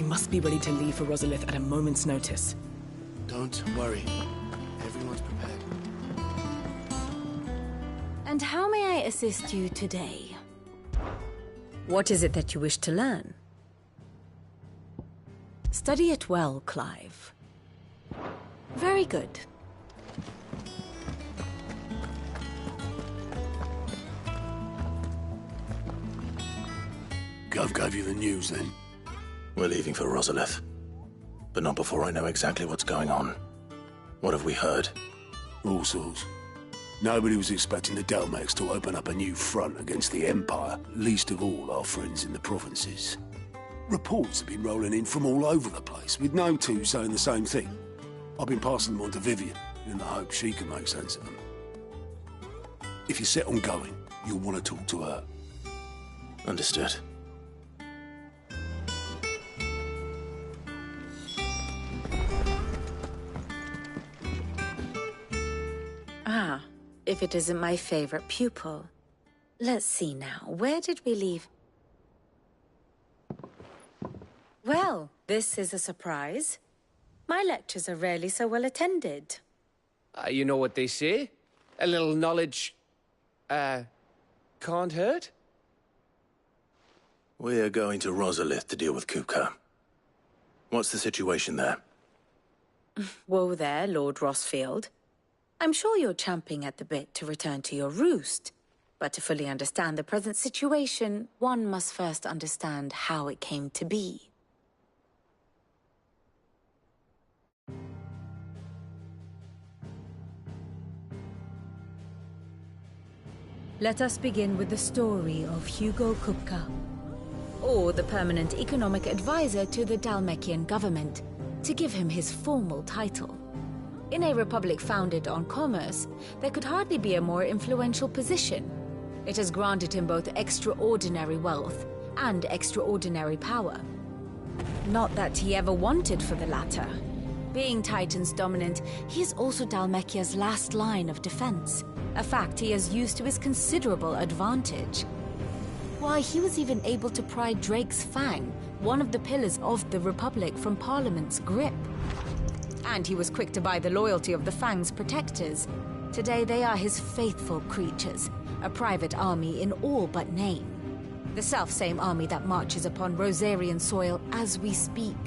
must be ready to leave for Rosalith at a moment's notice. Don't worry. Everyone's prepared. And how may I assist you today? What is it that you wish to learn? Study it well, Clive. Very good. Gov gave you the news, then? We're leaving for Rosalith. But not before I know exactly what's going on. What have we heard? All sorts. Nobody was expecting the Dalmex to open up a new front against the Empire, least of all our friends in the provinces. Reports have been rolling in from all over the place, with no two saying the same thing. I've been passing them on to Vivian, in the hope she can make sense of them. If you're set on going, you'll want to talk to her. Understood. Ah, if it isn't my favorite pupil. Let's see now, where did we leave? Well, this is a surprise. My lectures are rarely so well attended. You know what they say? A little knowledge, can't hurt? We're going to Rosalith to deal with Kupka. What's the situation there? Whoa there, Lord Rossfield. I'm sure you're champing at the bit to return to your roost. But to fully understand the present situation, one must first understand how it came to be. Let us begin with the story of Hugo Kupka, or the permanent economic advisor to the Dalmekian government, to give him his formal title. In a republic founded on commerce, there could hardly be a more influential position. It has granted him both extraordinary wealth and extraordinary power. Not that he ever wanted for the latter. Being Titan's dominant, he is also Dalmekia's last line of defense, a fact he has used to his considerable advantage. Why, he was even able to pry Drake's Fang, one of the pillars of the Republic, from Parliament's grip. And he was quick to buy the loyalty of the Fang's protectors. Today they are his faithful creatures, a private army in all but name. The self-same army that marches upon Rosarian soil as we speak.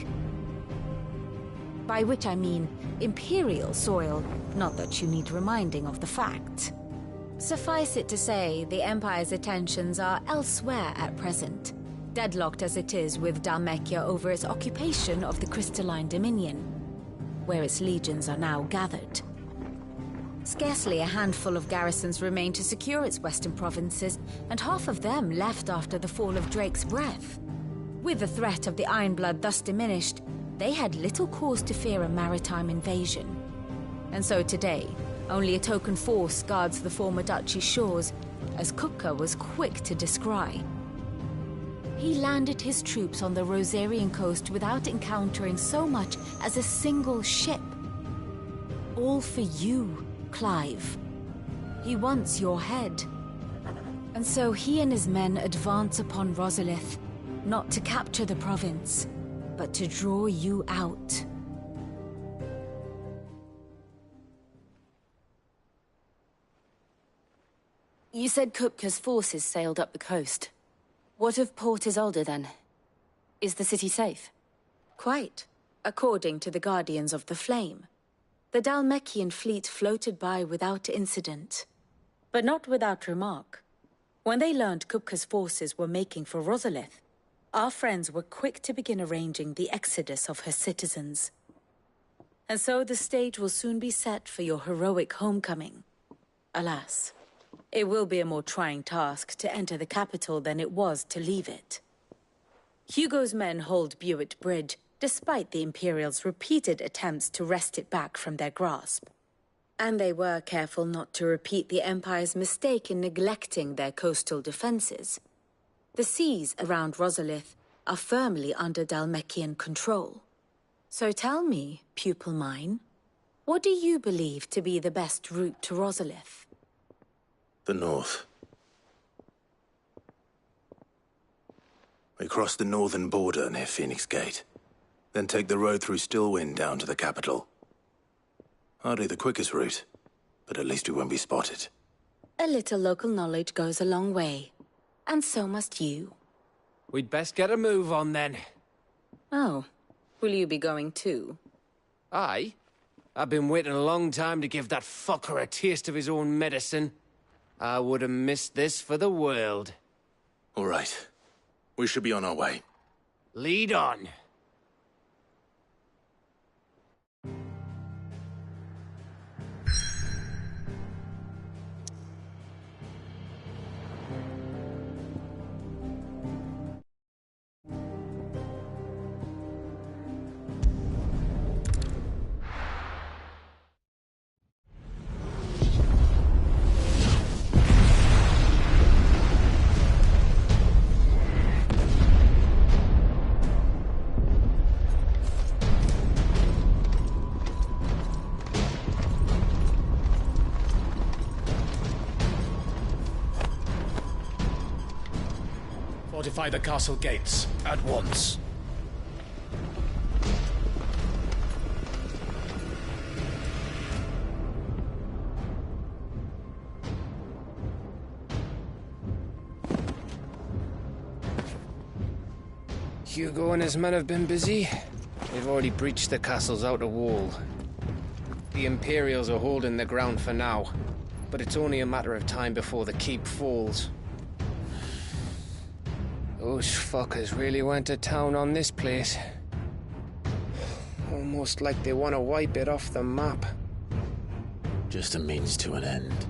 By which I mean Imperial soil, not that you need reminding of the fact. Suffice it to say, the Empire's attentions are elsewhere at present, deadlocked as it is with Dalmekia over its occupation of the Crystalline Dominion, where its legions are now gathered. Scarcely a handful of garrisons remain to secure its western provinces, and half of them left after the fall of Drake's Breath. With the threat of the Ironblood thus diminished, they had little cause to fear a maritime invasion. And so today, only a token force guards the former duchy's shores, as Kupka was quick to descry. He landed his troops on the Rosarian coast without encountering so much as a single ship. All for you, Clive. He wants your head. And so he and his men advance upon Rosalith, not to capture the province, but to draw you out. You said Kupka's forces sailed up the coast. What of Port Isolde, then? Is the city safe? Quite, according to the Guardians of the Flame. The Dalmekian fleet floated by without incident. But not without remark. When they learned Kupka's forces were making for Rosalith, our friends were quick to begin arranging the exodus of her citizens. And so the stage will soon be set for your heroic homecoming. Alas, it will be a more trying task to enter the capital than it was to leave it. Hugo's men hold Buett Bridge, despite the Imperials' repeated attempts to wrest it back from their grasp. And they were careful not to repeat the Empire's mistake in neglecting their coastal defenses. The seas around Rosalith are firmly under Dalmekian control. So tell me, pupil mine, what do you believe to be the best route to Rosalith? The north. We crossed the northern border near Phoenix Gate. Then take the road through Stillwind down to the capital. Hardly the quickest route, but at least we won't be spotted. A little local knowledge goes a long way. And so must you. We'd best get a move on then. Oh. Will you be going too? Aye. I've been waiting a long time to give that fucker a taste of his own medicine. I would have missed this for the world. All right. We should be on our way. Lead on. Fortify the castle gates, at once. Hugo and his men have been busy. They've already breached the castle's outer wall. The Imperials are holding the ground for now, but it's only a matter of time before the keep falls. Those fuckers really went to town on this place. Almost like they want to wipe it off the map. Just a means to an end.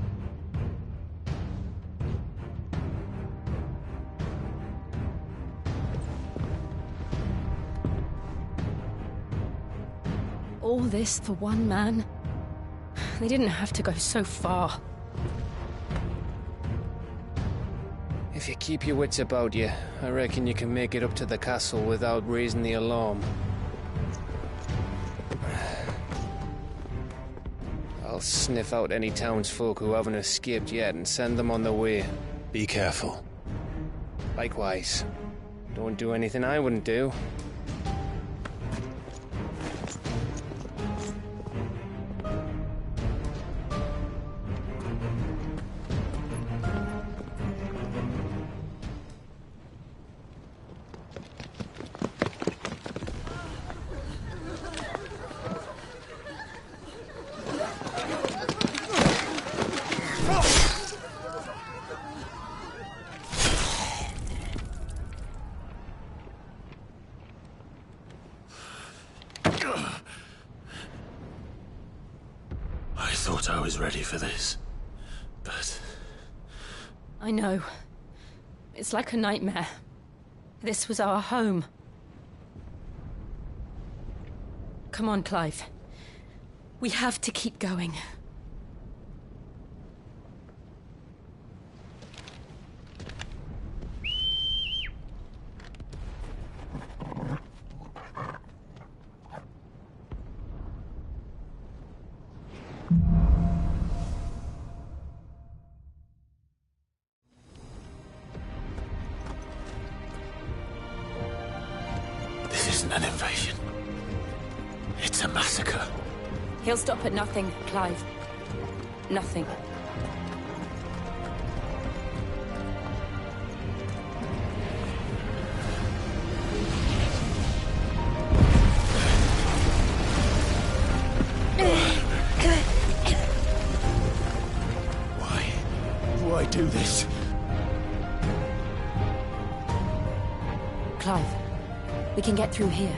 All this for one man? They didn't have to go so far. If you keep your wits about you, I reckon you can make it up to the castle without raising the alarm. I'll sniff out any townsfolk who haven't escaped yet and send them on their way. Be careful. Likewise. Don't do anything I wouldn't do. I thought I was ready for this, but... I know. It's like a nightmare. This was our home. Come on, Clive. We have to keep going. This isn't an invasion. It's a massacre. He'll stop at nothing, Clive. Nothing. Why do this? Clive, we can get through here.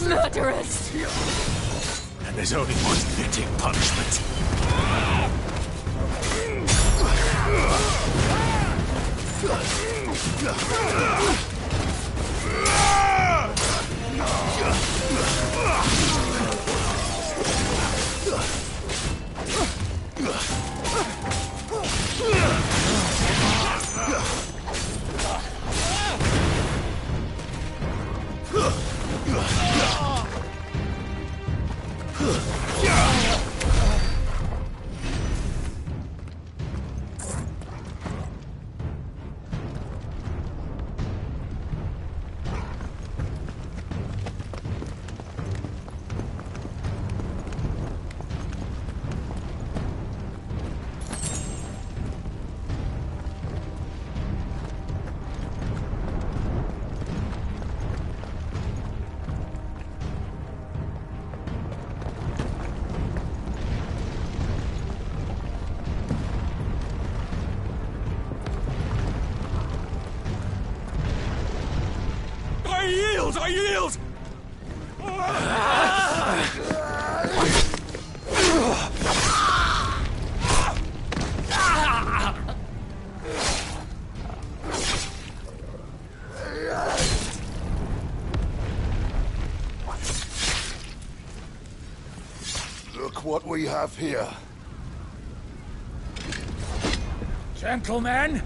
Murderers! And there's only one fitting punishment. I yield! Look what we have here. Gentlemen!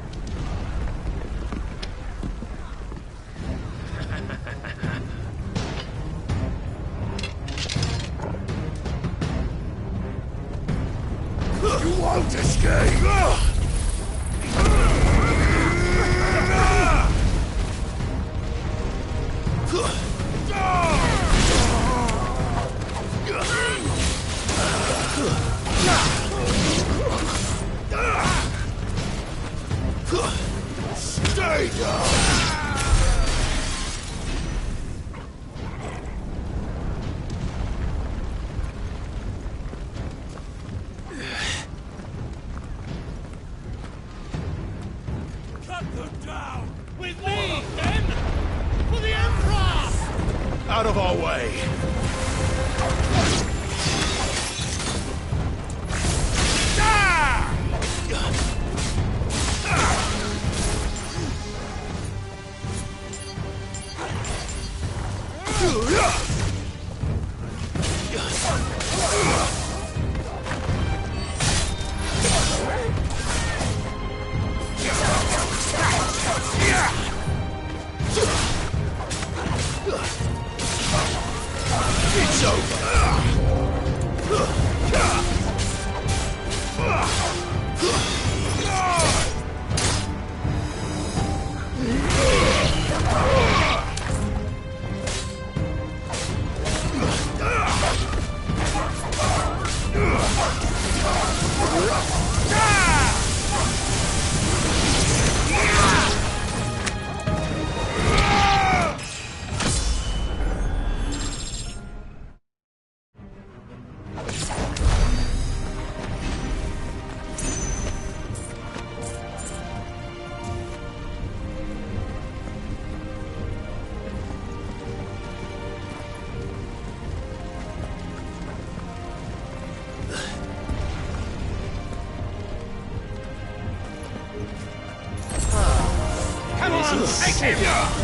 You won't escape! Stay down! Out of our way! It's over! Take him!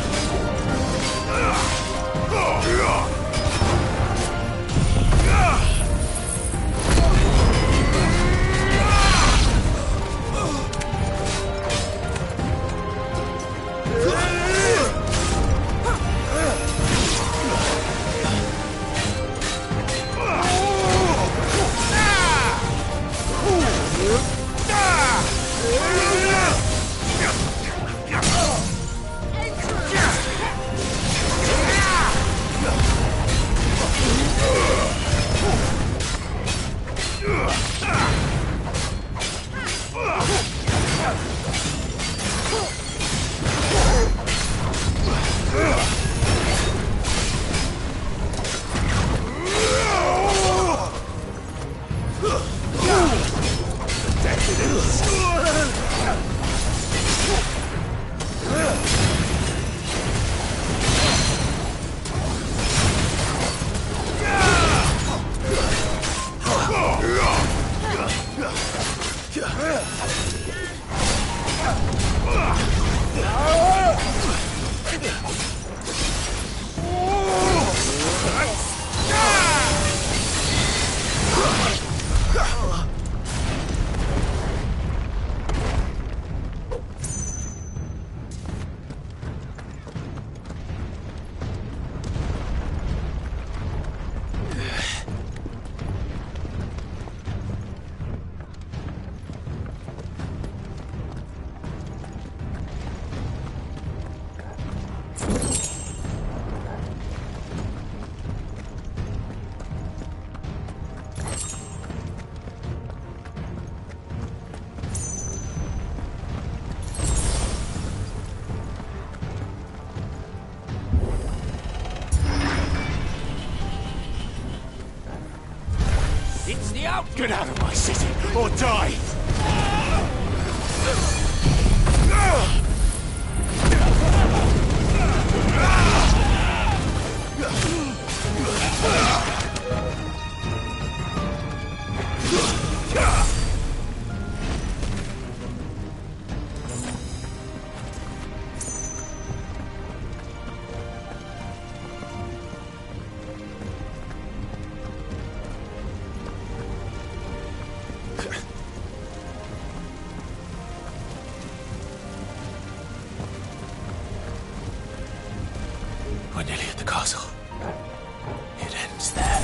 me out! Get out of my city, or die! We're nearly at the castle. It ends there.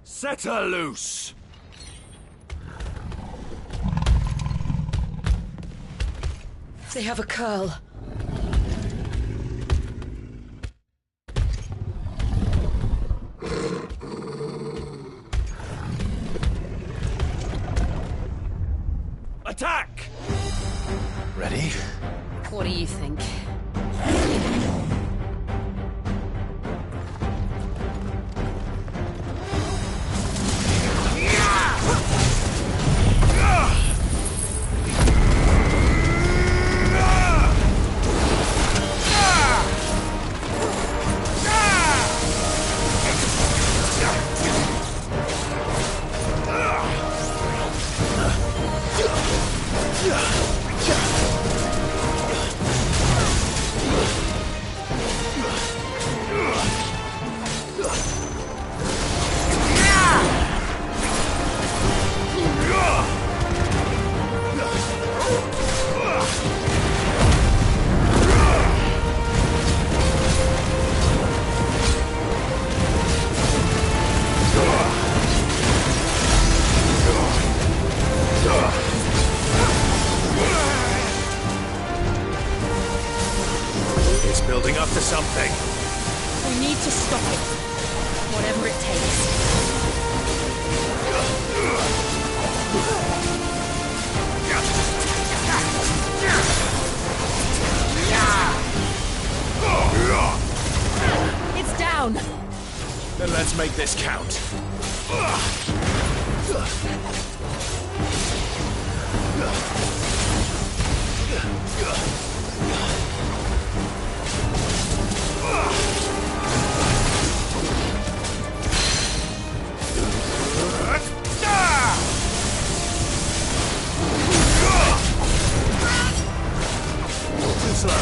Set her loose! They have a curl. Attack! Ready? What do you think? It's building up to something. We need to stop it. Whatever it takes. It's down! Then let's make this count. Too slow.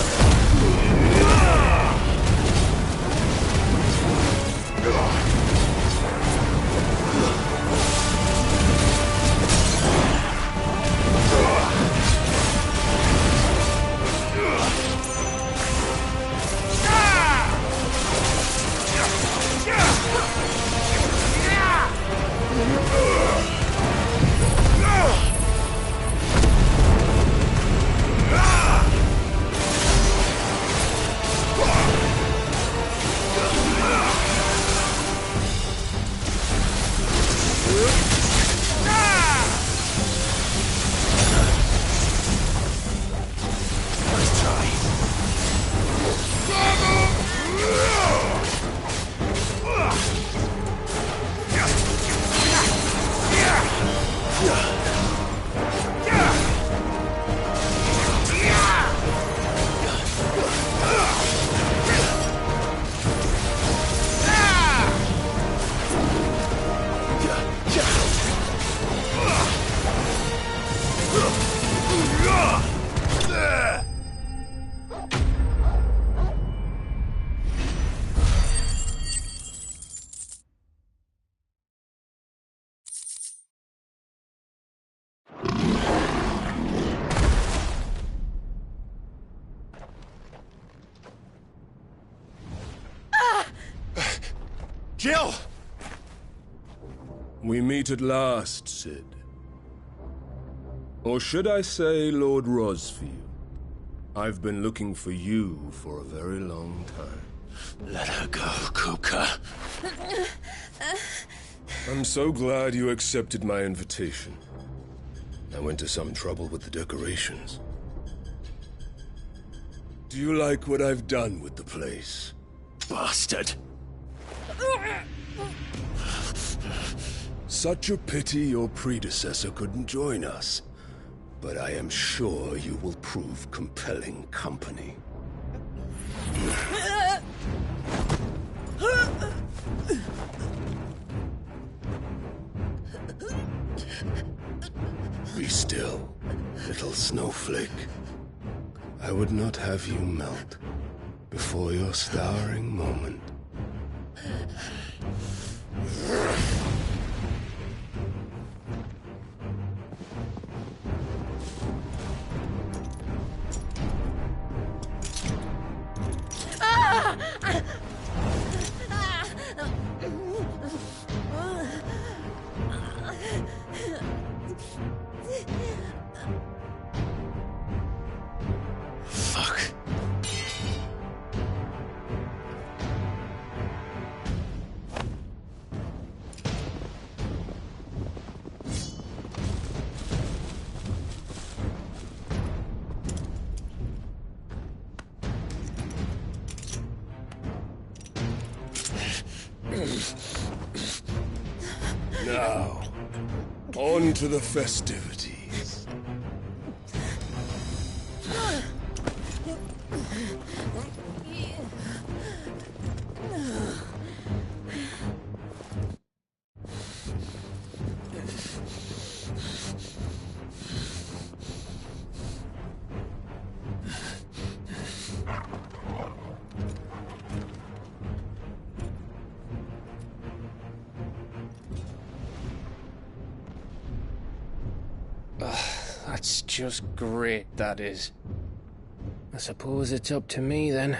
Jill! We meet at last, Sid. Or should I say Lord Rosfield? I've been looking for you for a very long time. Let her go, Kupka. I'm so glad you accepted my invitation. I went to some trouble with the decorations. Do you like what I've done with the place? Bastard. Such a pity your predecessor couldn't join us. But I am sure you will prove compelling company. Be still, little snowflake. I would not have you melt before your starring moment. Now, on to the festivities. That's just great, that is. I suppose it's up to me, then.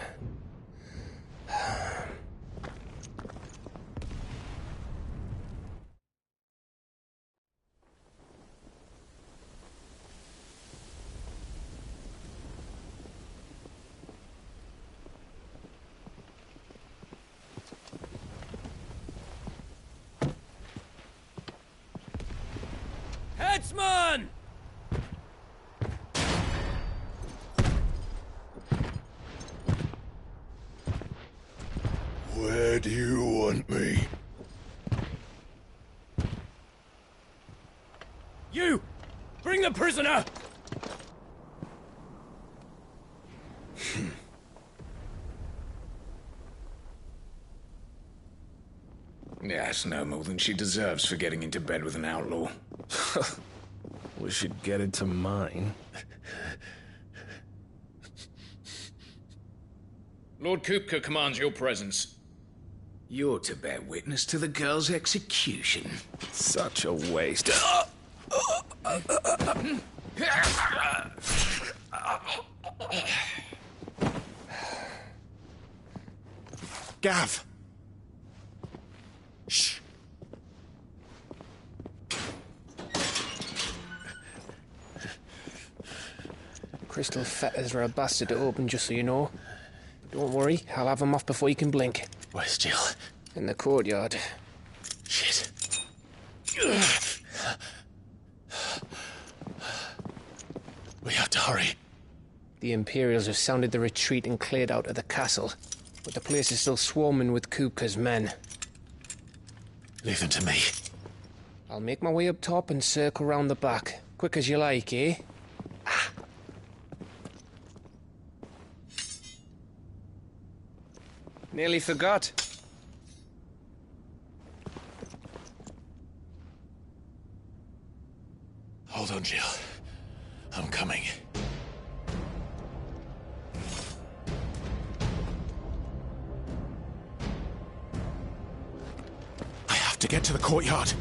Headsman! Where do you want me? You! Bring the prisoner! That's no more than she deserves for getting into bed with an outlaw. We should get into mine. Lord Kupka commands your presence. You're to bear witness to the girl's execution. Such a waste. Gav! Shh! Crystal fetters are a bastard to open, just so you know. Don't worry, I'll have them off before you can blink. Where's Jill? In the courtyard. Shit. We have to hurry. The Imperials have sounded the retreat and cleared out of the castle, but the place is still swarming with Kupka's men. Leave them to me. I'll make my way up top and circle round the back. Quick as you like, eh? Nearly forgot. Hold on, Jill. I'm coming. I have to get to the courtyard.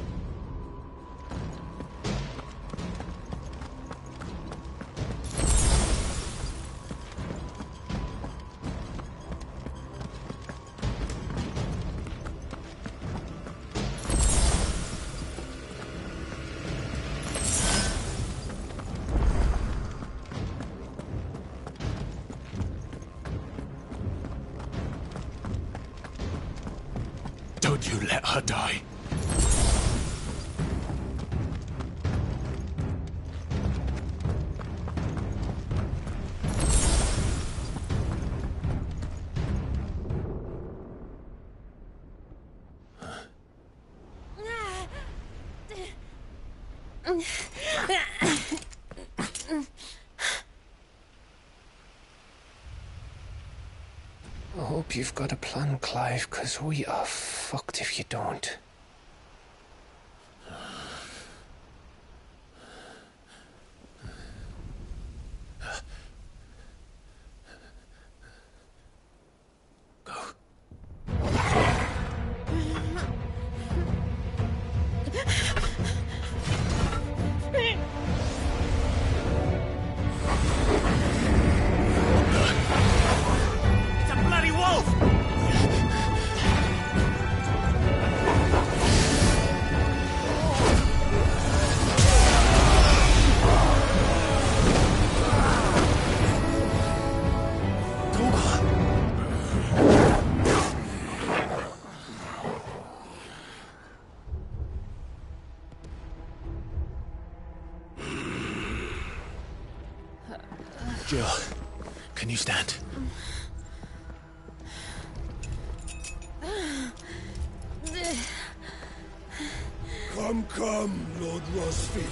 Don't you let her die. I hope you've got a plan, Clive, because we are fucked if you don't. Jill, can you stand? Come, Lord Rosfield.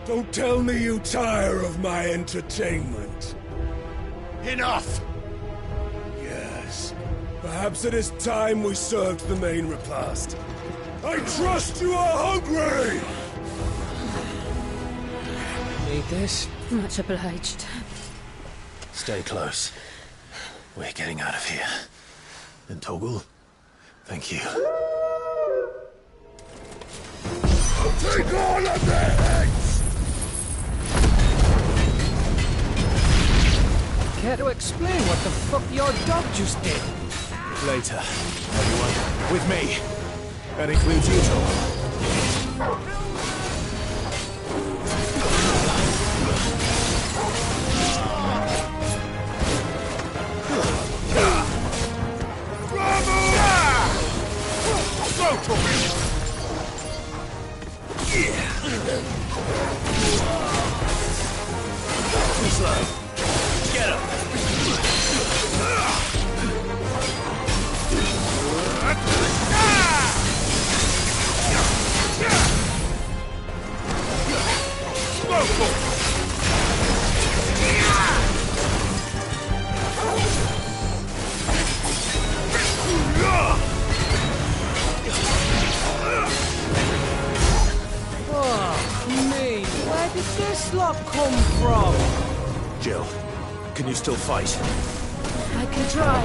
Don't tell me you tire of my entertainment. Enough! Yes. Perhaps it is time we served the main repast. I trust you are hungry! Need this? Much obliged. Stay close. We're getting out of here. And Toggle, thank you. I'll take all of their heads! Care to explain what the fuck your dog just did? Later, everyone. With me. That includes you, Toggle. Too slow. Get him! Me, where did this lot come from? Jill, can you still fight? I can try.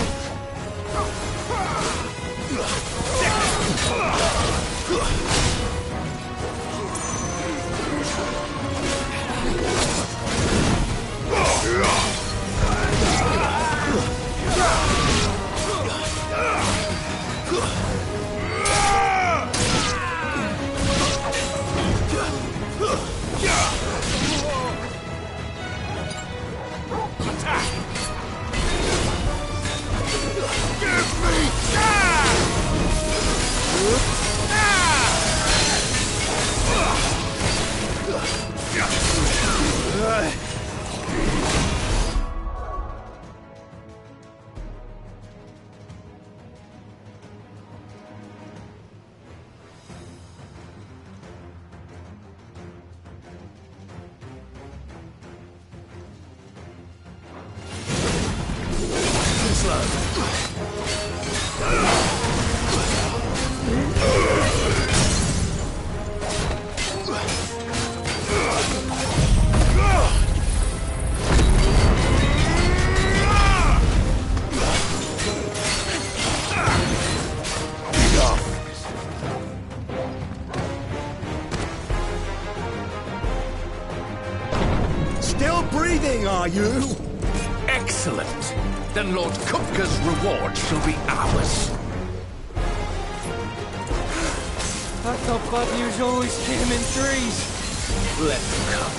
Still breathing, are you? Excellent. Then Lord Kupka's reward shall be ours. I thought bad news always came in threes. Let them come.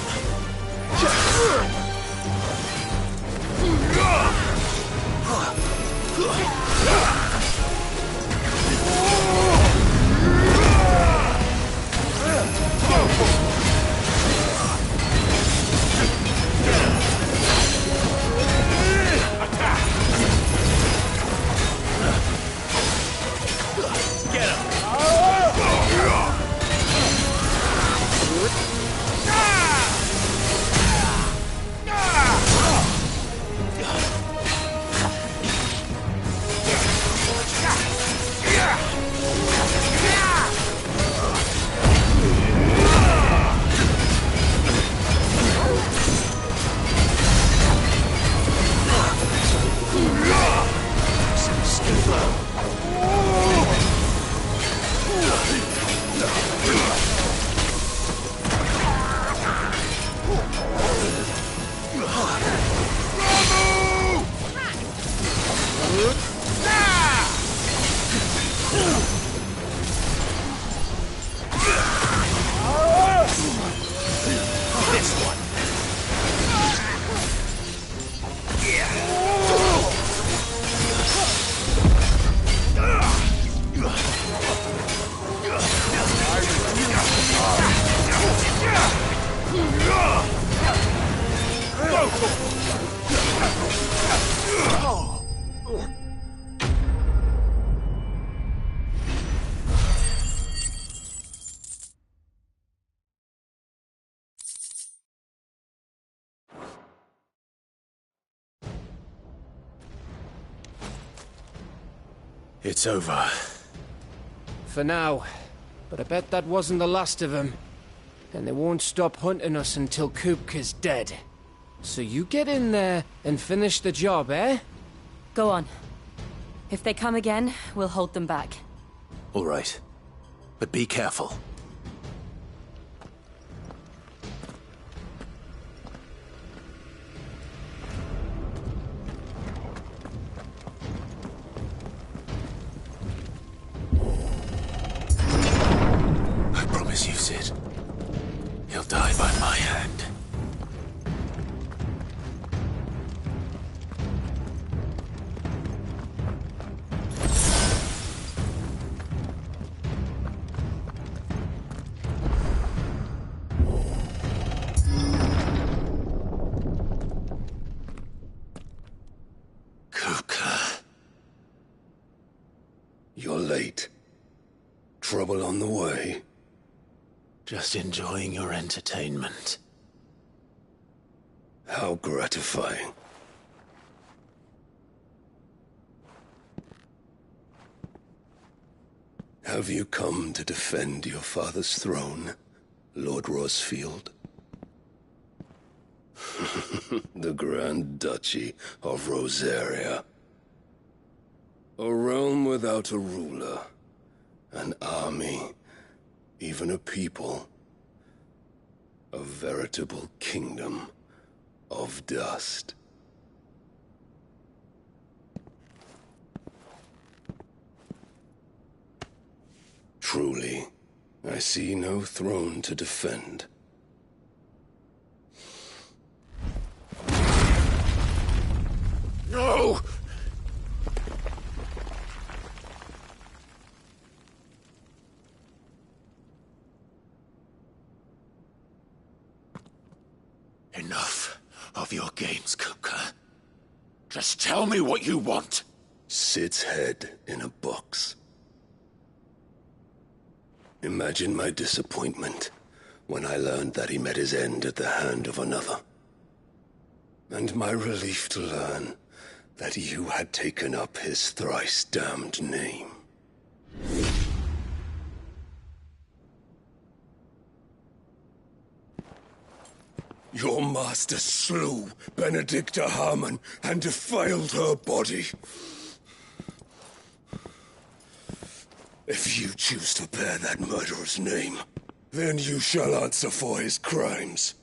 Get him! It's over. For now. But I bet that wasn't the last of them. And they won't stop hunting us until Kupka's dead. So you get in there and finish the job, eh? Go on. If they come again, we'll hold them back. All right. But be careful. I promise you, Sid. He'll die by my hand. You're late. Trouble on the way? Just enjoying your entertainment. How gratifying. Have you come to defend your father's throne, Lord Rosfield? The Grand Duchy of Rosaria. A realm without a ruler, an army, even a people. A veritable kingdom of dust. Truly, I see no throne to defend. No! Enough of your games, Kupka. Just tell me what you want. Sid's head in a box. Imagine my disappointment when I learned that he met his end at the hand of another. And my relief to learn that you had taken up his thrice-damned name. Your master slew Benedicta Harmon and defiled her body. If you choose to bear that murderer's name, then you shall answer for his crimes.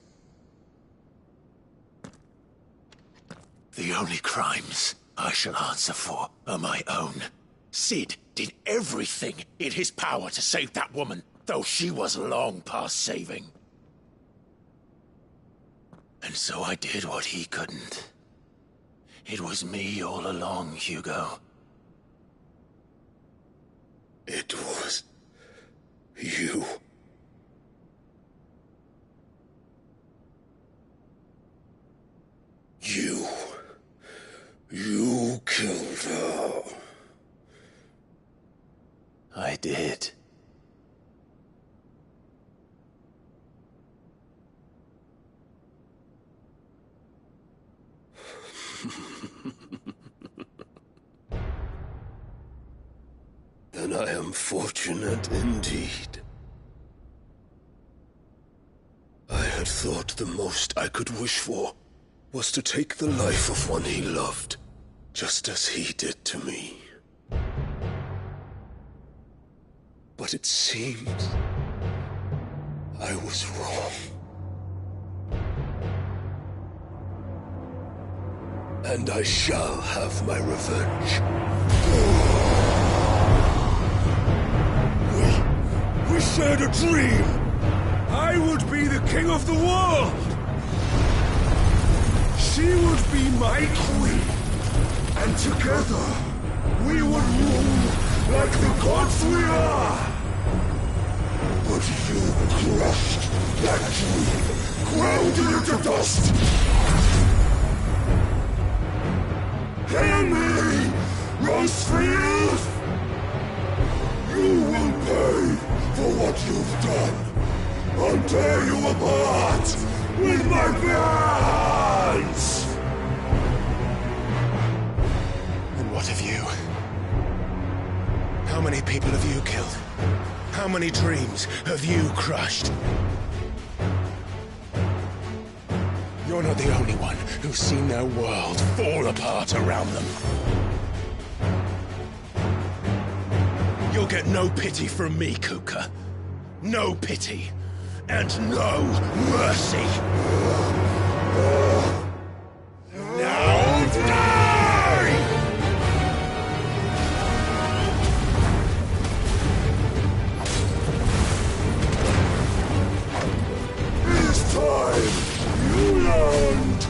The only crimes I shall answer for are my own. Sid did everything in his power to save that woman, though she was long past saving. And so I did what he couldn't. It was me all along, Hugo. It was you. You killed her. I did. Then I am fortunate indeed. I had thought the most I could wish for was to take the life of one he loved, just as he did to me. But it seems I was wrong. And I shall have my revenge. We shared a dream! I would be the king of the world! She would be my queen! And together, we would rule like the gods we are! But you crushed that dream, ground it into dust! Hear me, Rosefield! You will pay for what you've done. I'll tear you apart with my bare hands! And what of you? How many people have you killed? How many dreams have you crushed? You're not the only one who's seen their world fall apart around them. You'll get no pity from me, Kupka. No pity. And no mercy. Now die! This time, you learned!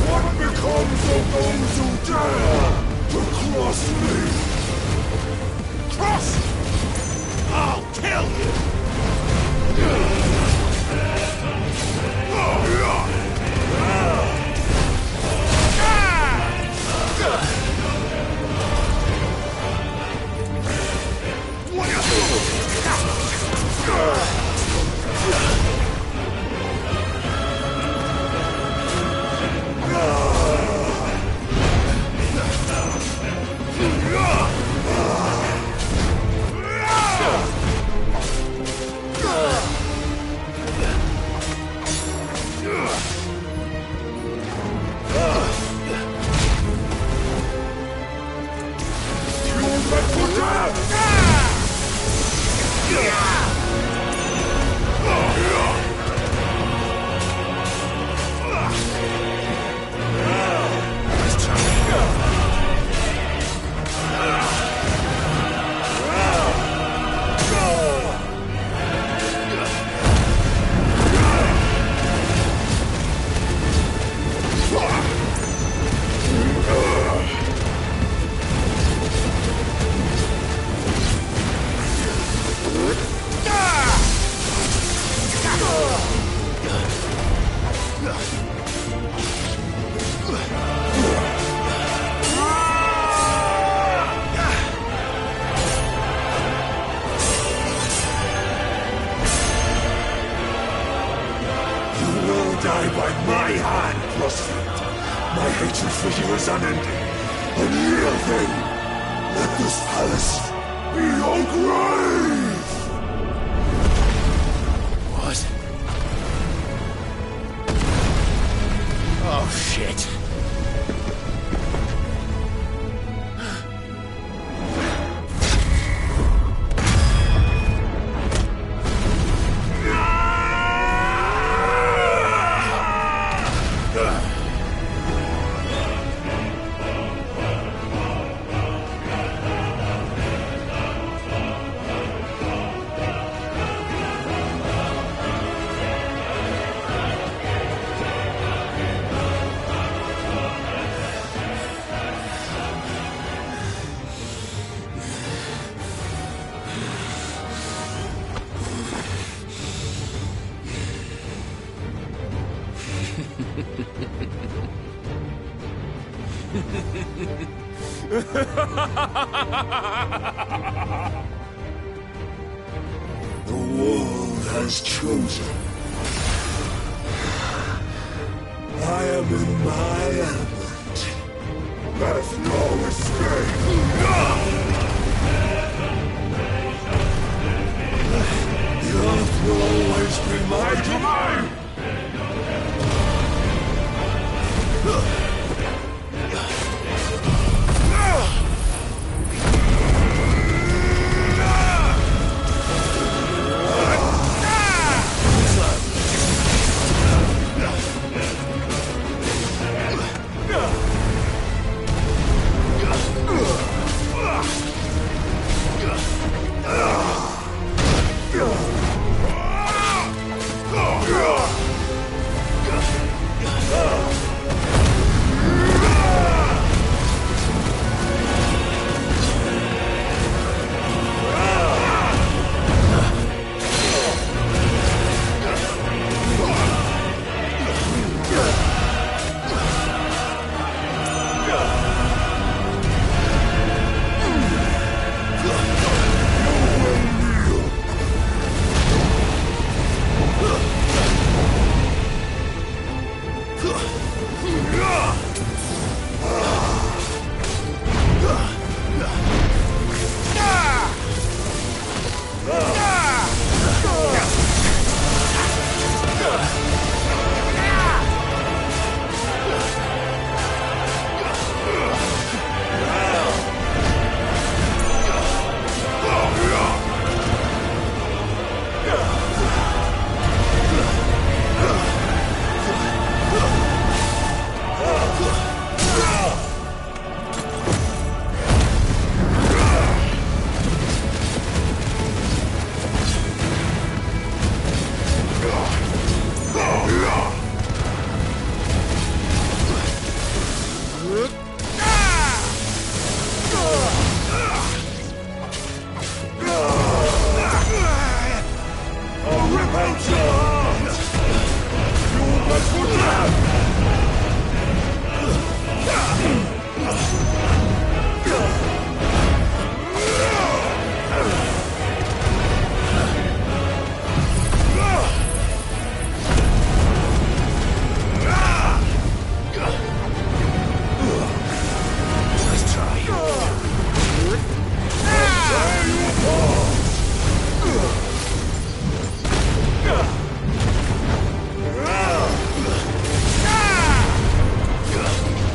What becomes of those who dare to cross me? Cross! I'll kill you! Die by my hand, Crossfield. My hatred for you is unending. Unyielding. Let this palace be your grave! What? Oh, shit. The world has chosen. I am in my element. There's no escape. The earth will always be my domain.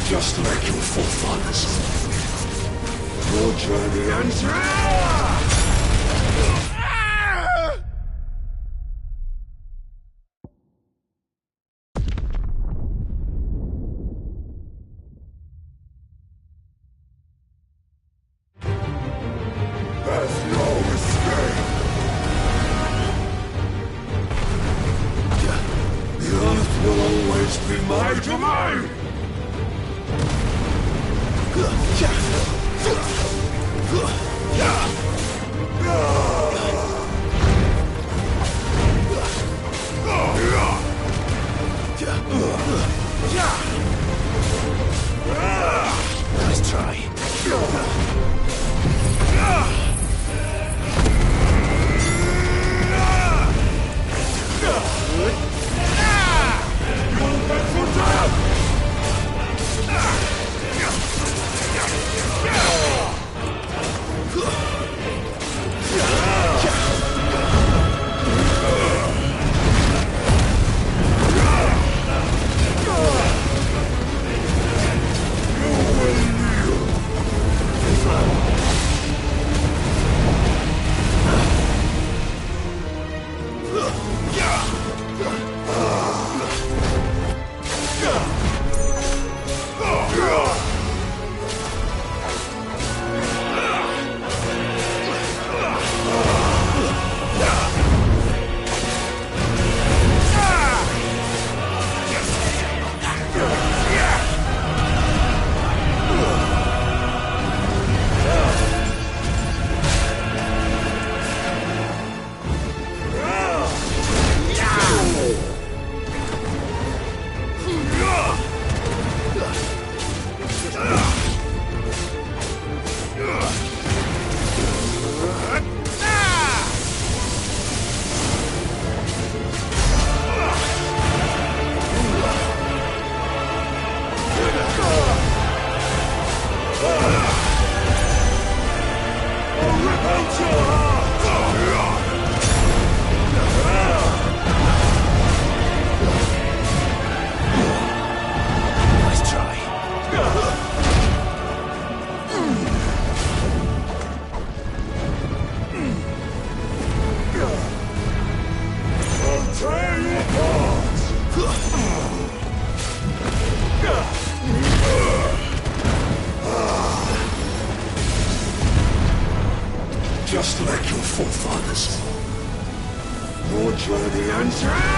Just like your forefathers. Your journey ends here! There's no escape! The Earth will always be my domain! Nice try. Just like your forefathers. Your journey ends here!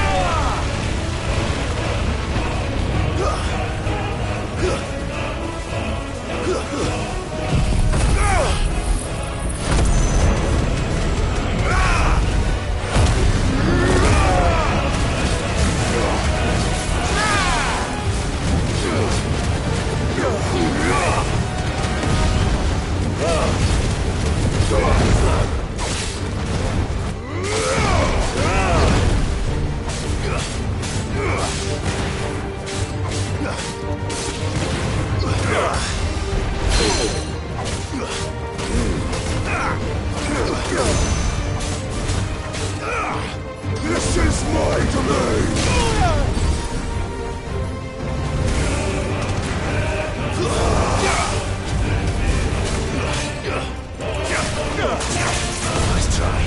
This is my domain! Nice try.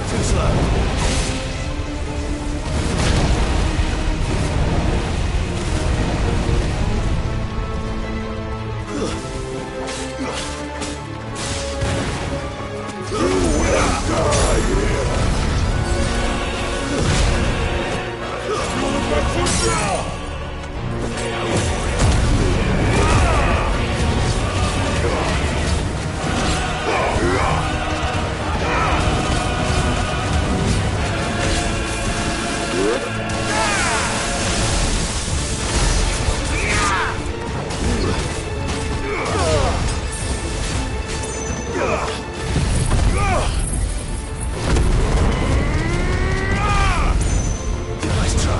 Too slow. Nice try.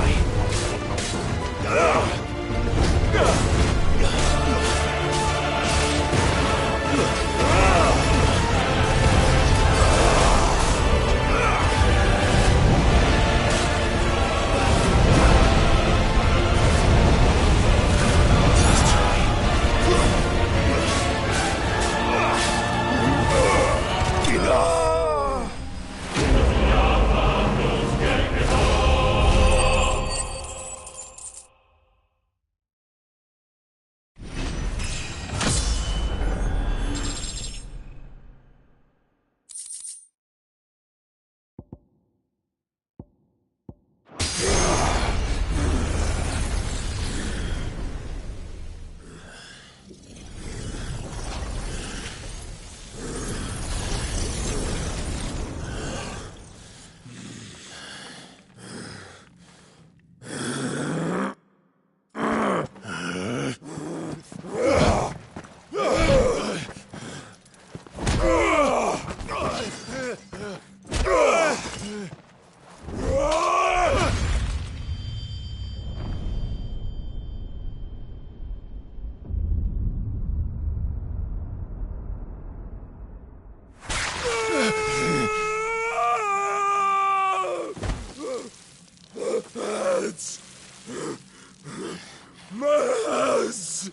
Maz!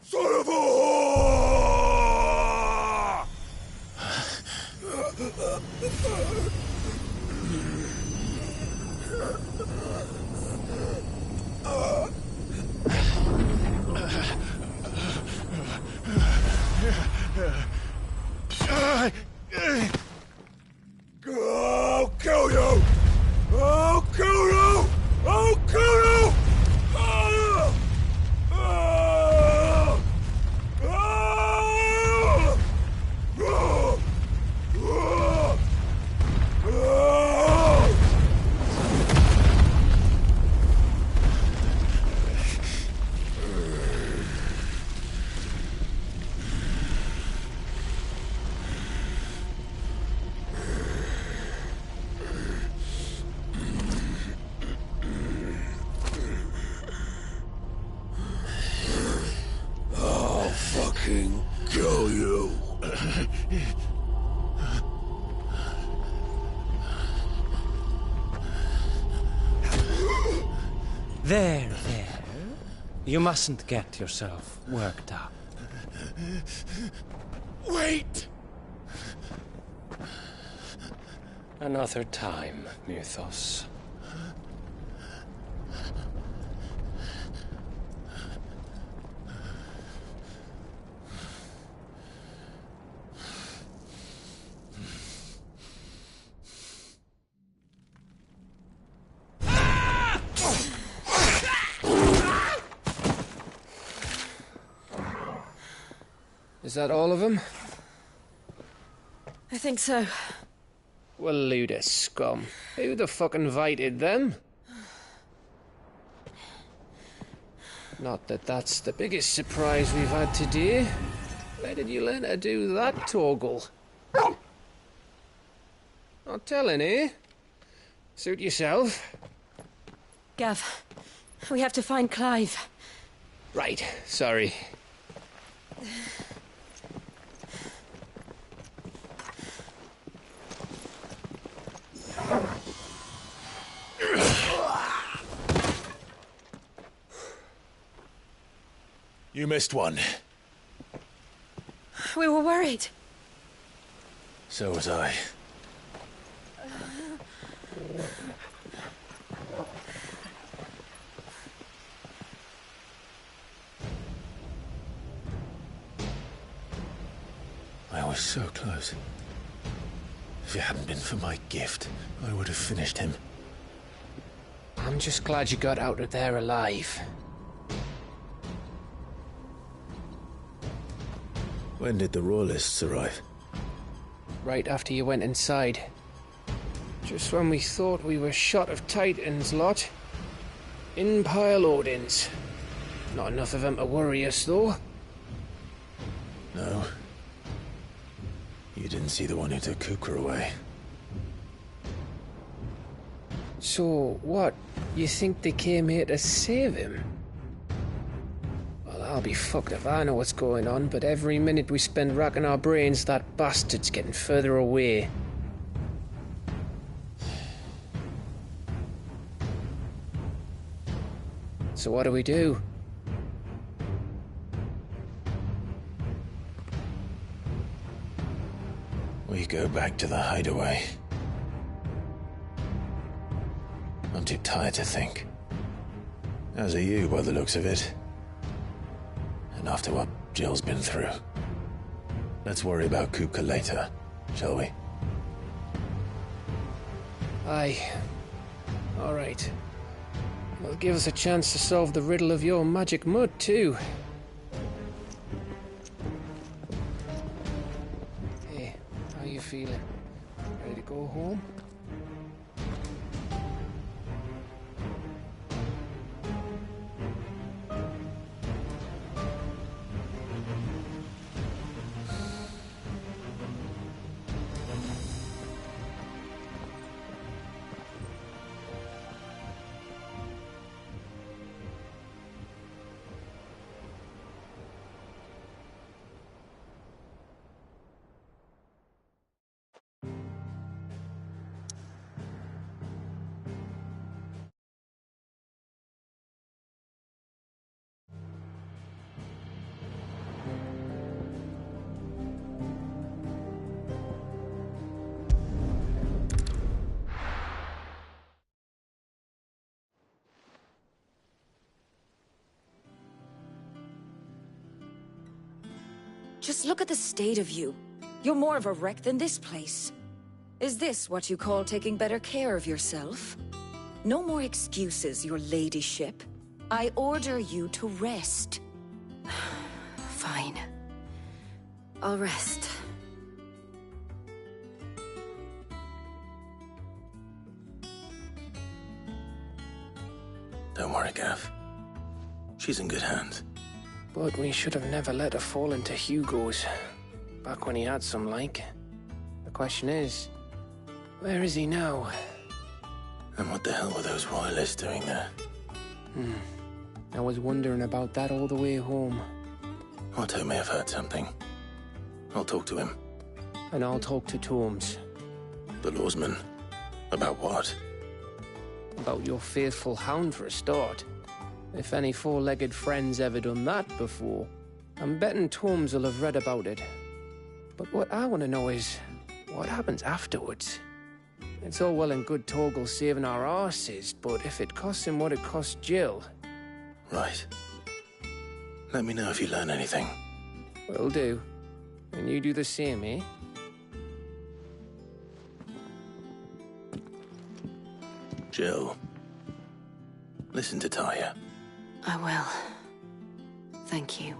Son of a whore! I'll kill you! I'll kill you! I'll kill you! Ah! Ah! Ah! Ah! Ah! Ah! I'll fucking kill you. There. You mustn't get yourself worked up. Wait! Another time, Mythos. Is that all of them? I think so. Well, load of scum. Who the fuck invited them? Not that that's the biggest surprise we've had today. Where did you learn to do that, Torgal? Not telling, eh? Suit yourself. Gav, we have to find Clive. Right, sorry. You missed one. We were worried. So was I. I was so close. If it hadn't been for my gift, I would have finished him. I'm just glad you got out of there alive. When did the Royalists arrive? Right after you went inside. Just when we thought we were shot of Titans, lot. In pile Odins. Not enough of them to worry us, though. No. You didn't see the one who took Kukra away. So, what? You think they came here to save him? Well, I'll be fucked if I know what's going on, but every minute we spend racking our brains, that bastard's getting further away. So what do we do? We go back to the hideaway. I'm too tired to think. As are you, by the looks of it. And after what Jill's been through. Let's worry about Kupka later, shall we? Aye. All right. Well, give us a chance to solve the riddle of your magic mud, too. Hey, how you feeling? Ready to go home? Just look at the state of you. You're more of a wreck than this place. Is this what you call taking better care of yourself? No more excuses, your ladyship. I order you to rest. Fine. I'll rest. Don't worry, Gav. She's in good hands. But we should have never let her fall into Hugo's. Back when he had some like. The question is, where is he now? And what the hell were those royalists doing there? I was wondering about that all the way home. Otto may have heard something. I'll talk to him. And I'll talk to Torms. The lawsman? About what? About your faithful hound for a start. If any four-legged friend's ever done that before, I'm betting Torms will have read about it. But what I want to know is, what happens afterwards? It's all well and good Torgal saving our arses, but if it costs him what it cost Jill... Right. Let me know if you learn anything. Will do. And you do the same, eh? Jill. Listen to Taya. I will. Thank you.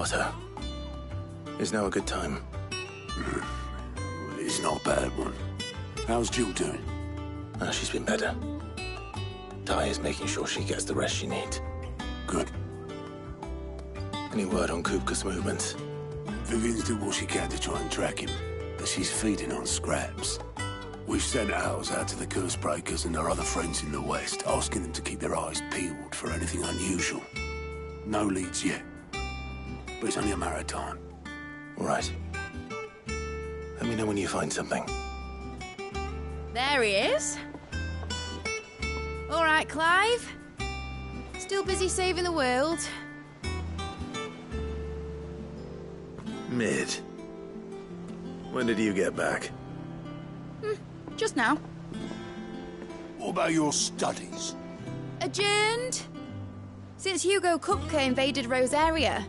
Otto, is now a good time? It's not a bad one. How's Jill doing? She's been better. Ty is making sure she gets the rest she needs. Good. Any word on Kupka's movements? Vivian's did what she can to try and track him, but she's feeding on scraps. We've sent ours out to the Cursebreakers and our other friends in the West, asking them to keep their eyes peeled for anything unusual. No leads yet, but it's only a matter of time. All right. Let me know when you find something. There he is. All right, Clive. Still busy saving the world. Mid. When did you get back? Just now. What about your studies? Adjourned. Since Hugo Kupka invaded Rosaria.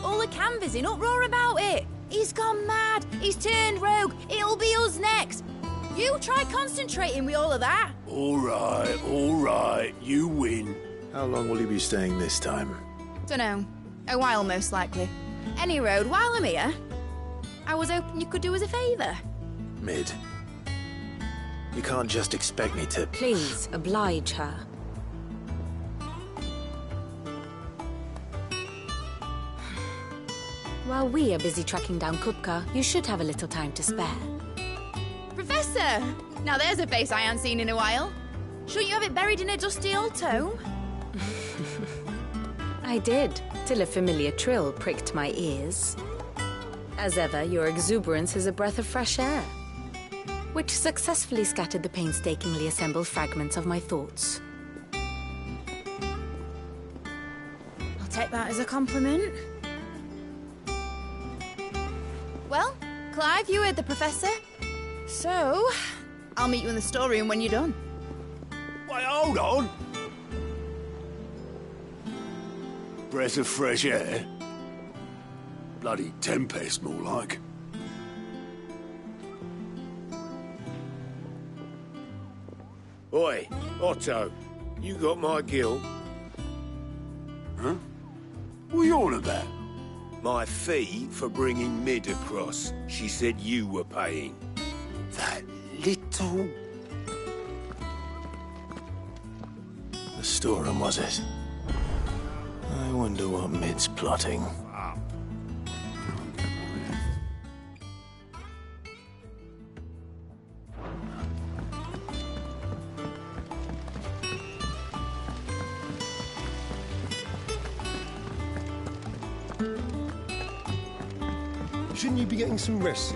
All the canvassing, uproar about it. He's gone mad. He's turned rogue. It'll be us next. You try concentrating with all of that. All right. You win. How long will you be staying this time? Dunno. A while, most likely. Any road, while I'm here, I was hoping you could do us a favour. Mid. You can't just expect me to... Please, oblige her. While we are busy tracking down Kupka, you should have a little time to spare. Professor! Now there's a face I haven't seen in a while. Shouldn't you have it buried in a dusty old tome? I did, till a familiar trill pricked my ears. As ever, your exuberance is a breath of fresh air, which successfully scattered the painstakingly assembled fragments of my thoughts. I'll take that as a compliment. Well, Clive, you heard the Professor. So, I'll meet you in the storeroom when you're done. Wait, hold on! Breath of fresh air? Bloody tempest, more like. Oi, Otto, you got my gill? Huh? What are you on about? My fee for bringing Mid across. She said you were paying. That little... The storeroom, was it? I wonder what Mid's plotting. Shouldn't you be getting some rest?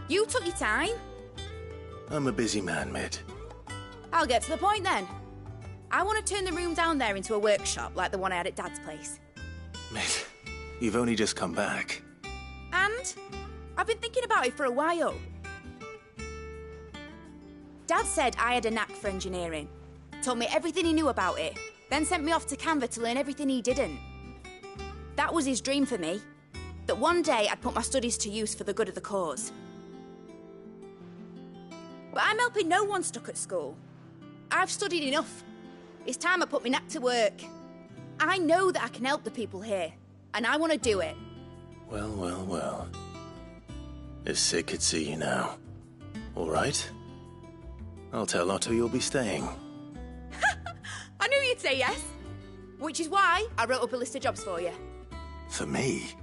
You took your time. I'm a busy man, Mid. I'll get to the point then. I want to turn the room down there into a workshop like the one I had at Dad's place. Mid, you've only just come back. And I've been thinking about it for a while. Dad said I had a knack for engineering. Told me everything he knew about it. Then sent me off to Canva to learn everything he didn't. That was his dream for me. That one day I'd put my studies to use for the good of the cause. But I'm helping no one stuck at school. I've studied enough. It's time I put my knack to work. I know that I can help the people here, and I want to do it. Well. If Sid could see you now. All right? I'll tell Otto you'll be staying. I knew you'd say yes. Which is why I wrote up a list of jobs for you. For me?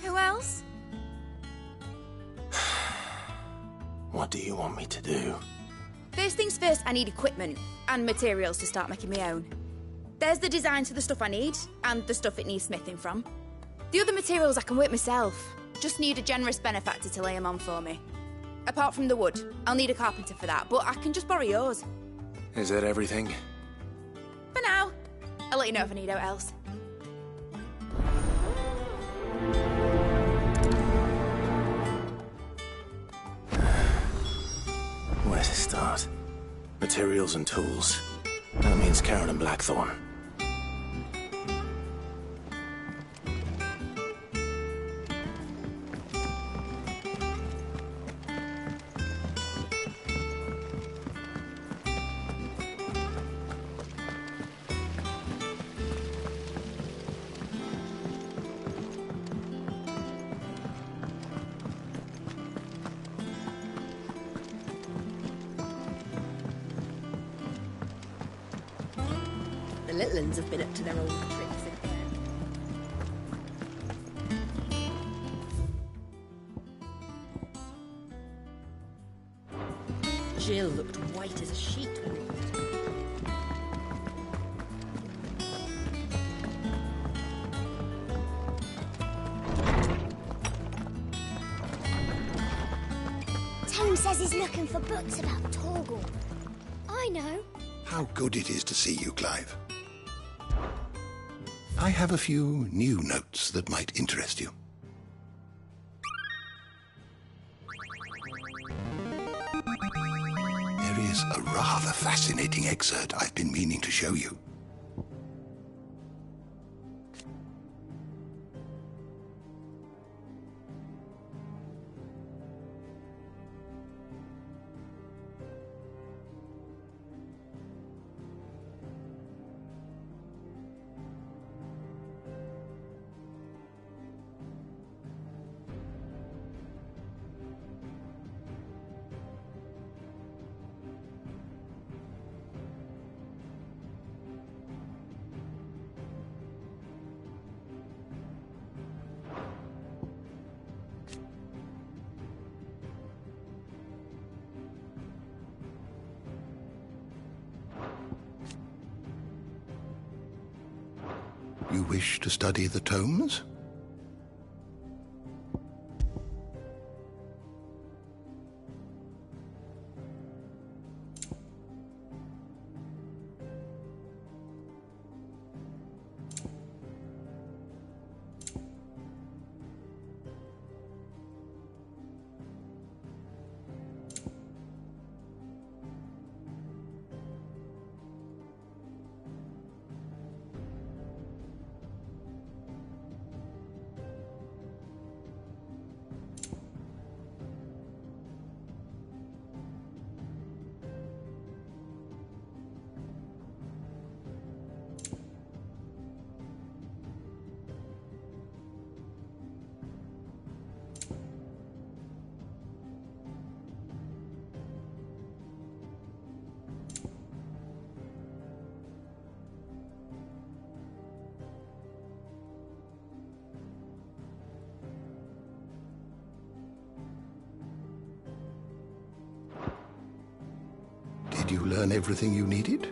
Who else? What do you want me to do? First things first, I need equipment and materials to start making my own. There's the designs for the stuff I need and the stuff it needs smithing from. The other materials I can work myself. Just need a generous benefactor to lay them on for me. Apart from the wood, I'll need a carpenter for that, but I can just borrow yours. Is that everything? For now. I'll let you know if I need out else. Where to start? Materials and tools. That means Karen and Blackthorn. the little uns have been up to their old tricks again. Jill looked white as a sheet when it Tone says he's looking for books about Torgal. I know. How good it is to see you, Clive. I have a few new notes that might interest you. There is a rather fascinating excerpt I've been meaning to show you. You wish to study the tomes? Did you learn everything you needed?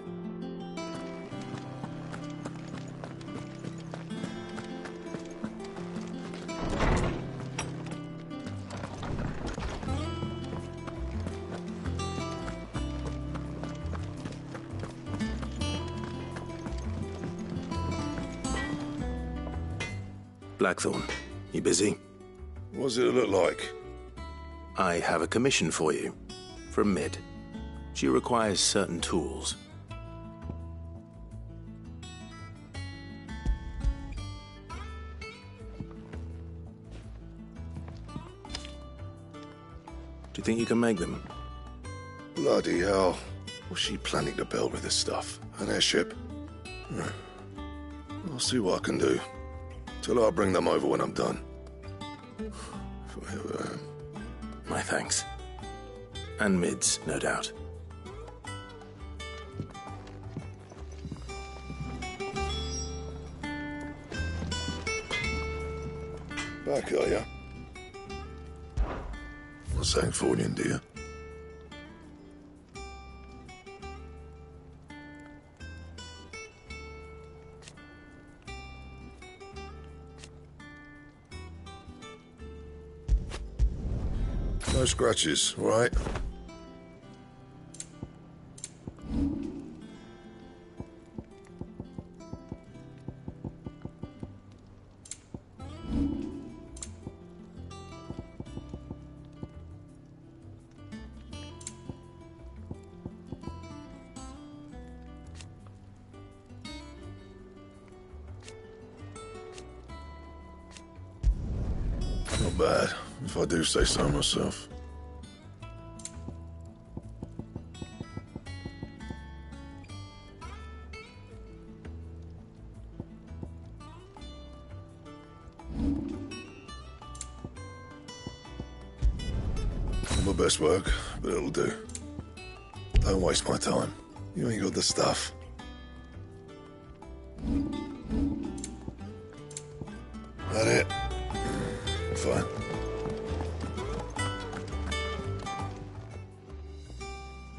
Blackthorn, you busy? What does it look like? I have a commission for you. From Mid. She requires certain tools. Do you think you can make them? Bloody hell. What's she planning to build with this stuff? An airship? I'll see what I can do. Tell her I'll bring them over when I'm done. My thanks. And Mid's, no doubt. Back, are ya? What's that for you, dear? No scratches, all right? Not bad, if I do say so myself. Not my best work, but it'll do. Don't waste my time. You ain't got the stuff. That it? Fine.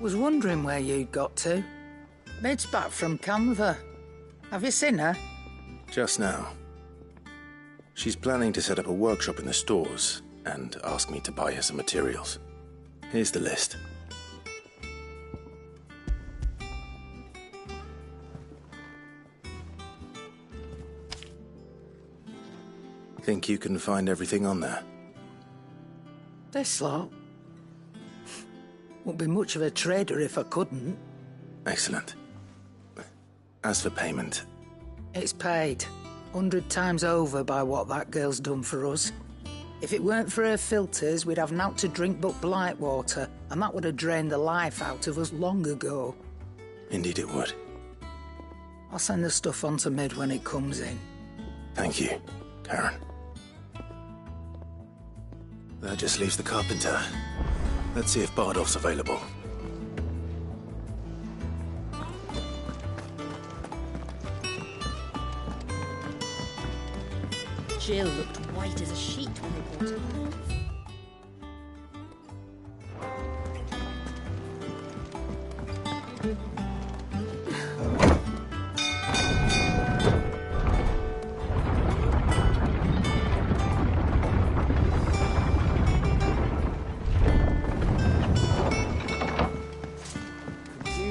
Was wondering where you'd got to. Mid's back from Canva. Have you seen her? Just now. She's planning to set up a workshop in the stores and ask me to buy her some materials. Here's the list. Think you can find everything on there? This lot. Wouldn't be much of a trader if I couldn't. Excellent. As for payment... It's paid. 100 times over by what that girl's done for us. If it weren't for her filters, we'd have naught to drink but blight water, and that would have drained the life out of us long ago. Indeed it would. I'll send the stuff on to Mid when it comes in. Thank you, Karen. That just leaves the carpenter. Let's see if Bardolph's available. Jill looked white as a sheet when they brought her.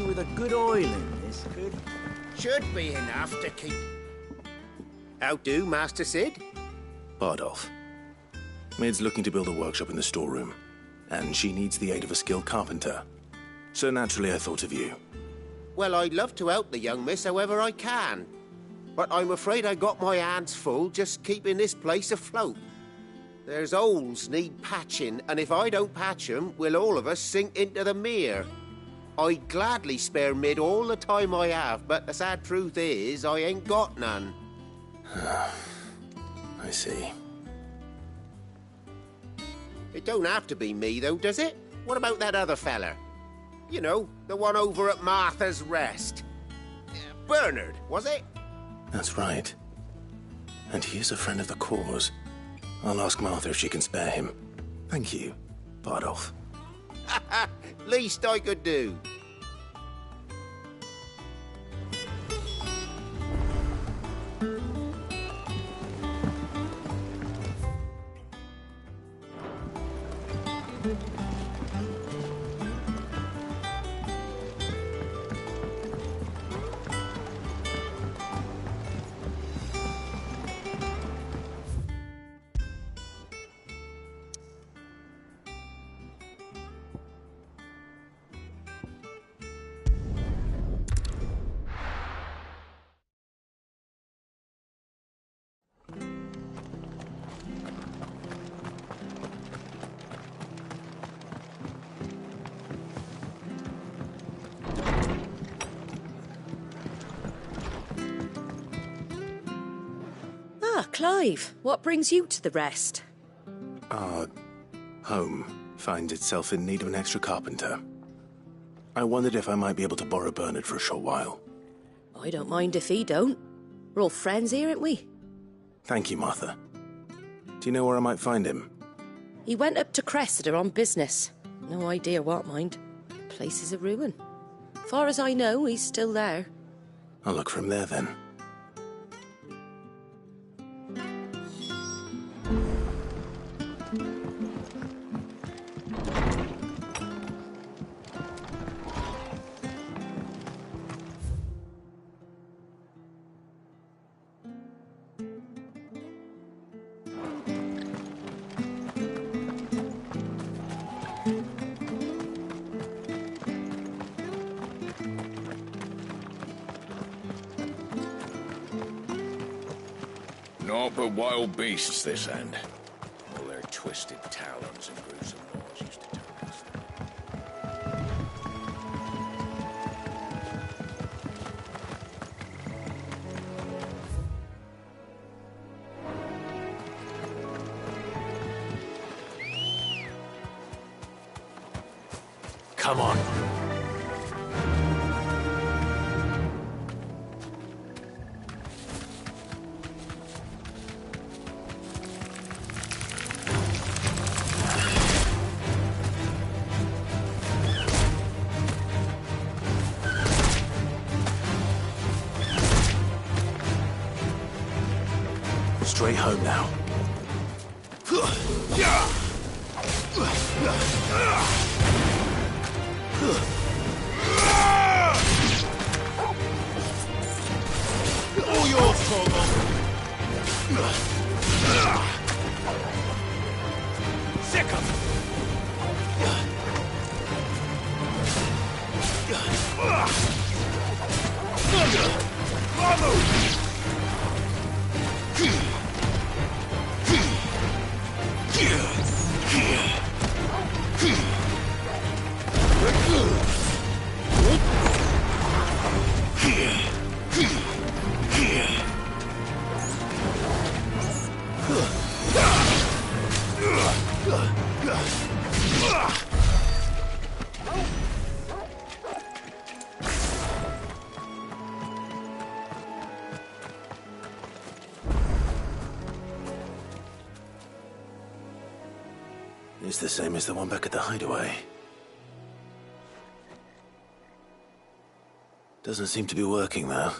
With a good oil in this should be enough to keep... How do, Master Sid? Bardolph. Mid's looking to build a workshop in the storeroom, and she needs the aid of a skilled carpenter. So naturally I thought of you. Well, I'd love to help the young miss however I can. But I'm afraid I got my hands full just keeping this place afloat. There's holes need patching, and if I don't patch them, we'll all of us sink into the mere. I'd gladly spare Mid all the time I have, but the sad truth is, I ain't got none. I see. It don't have to be me, though, does it? What about that other fella? You know, the one over at Martha's Rest. Bernard, was it? That's right. And he is a friend of the cause. I'll ask Martha if she can spare him. Thank you, Bardolph. Least I could do. Clive, what brings you to the Rest? Our home finds itself in need of an extra carpenter. I wondered if I might be able to borrow Bernard for a short while. I don't mind if he don't. We're all friends here, aren't we? Thank you, Martha. Do you know where I might find him? He went up to Cressida on business. No idea what, mind. Place is a ruin. Far as I know, he's still there. I'll look for him there, then. Naught but wild beasts, this end. All their twisted talons and gruesome laws used to turn us. Come on. straight home now. All yours, Torgal. Sick him! It's the same as the one back at the hideaway. Doesn't seem to be working, though.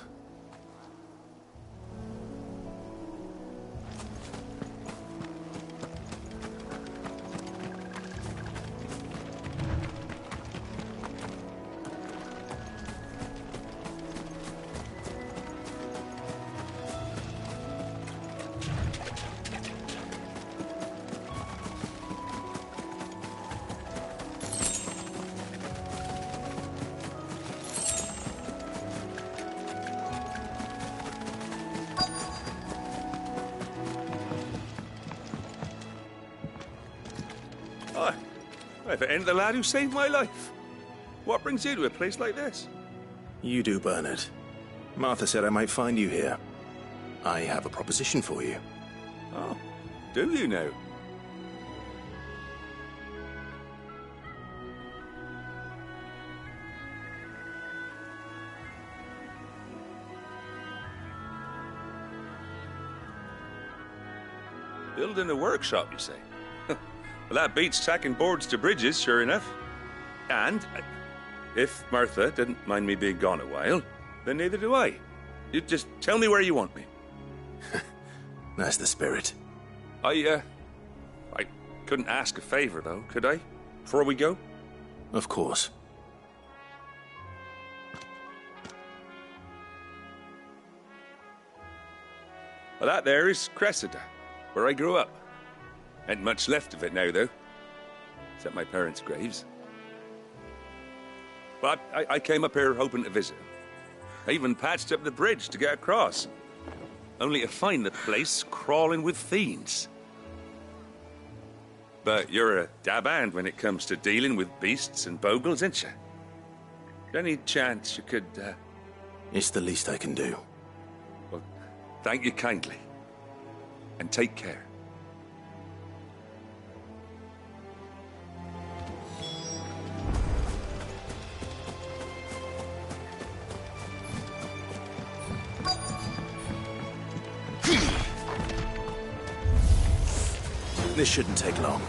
If it ain't the lad who saved my life. What brings you to a place like this? You do, Bernard. Martha said I might find you here. I have a proposition for you. Oh, do you now? Building a workshop, you say? Well, that beats tacking boards to bridges, sure enough. And if Martha didn't mind me being gone a while, then neither do I. You just tell me where you want me. That's the spirit. I couldn't ask a favor, though, could I? Before we go? Of course. Well, that there is Cressida, where I grew up. Ain't much left of it now, though. Except my parents' graves. But I came up here hoping to visit. I even patched up the bridge to get across. Only to find the place crawling with fiends. But you're a dab hand when it comes to dealing with beasts and bogles, ain't you? Any chance you could, It's the least I can do. Well, thank you kindly. And take care. This shouldn't take long.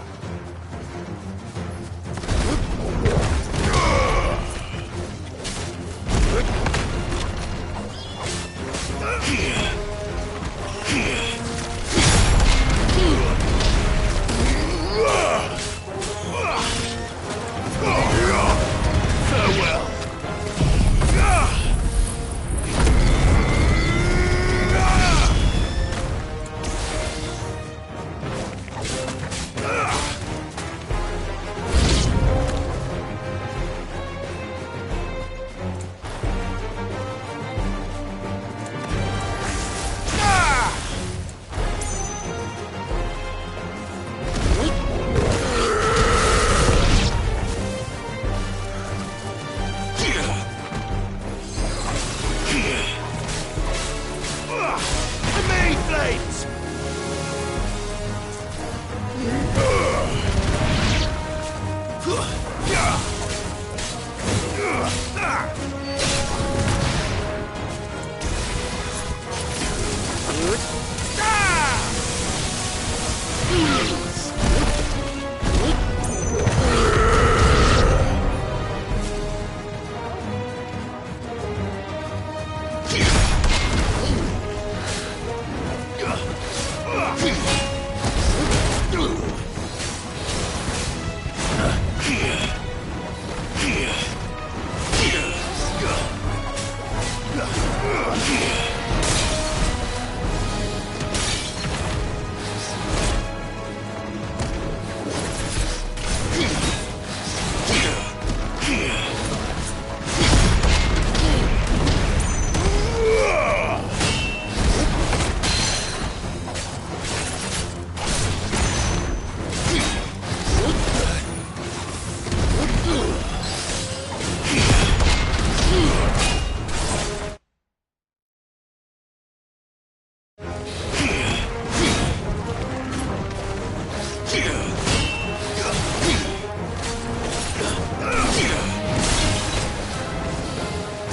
Farewell.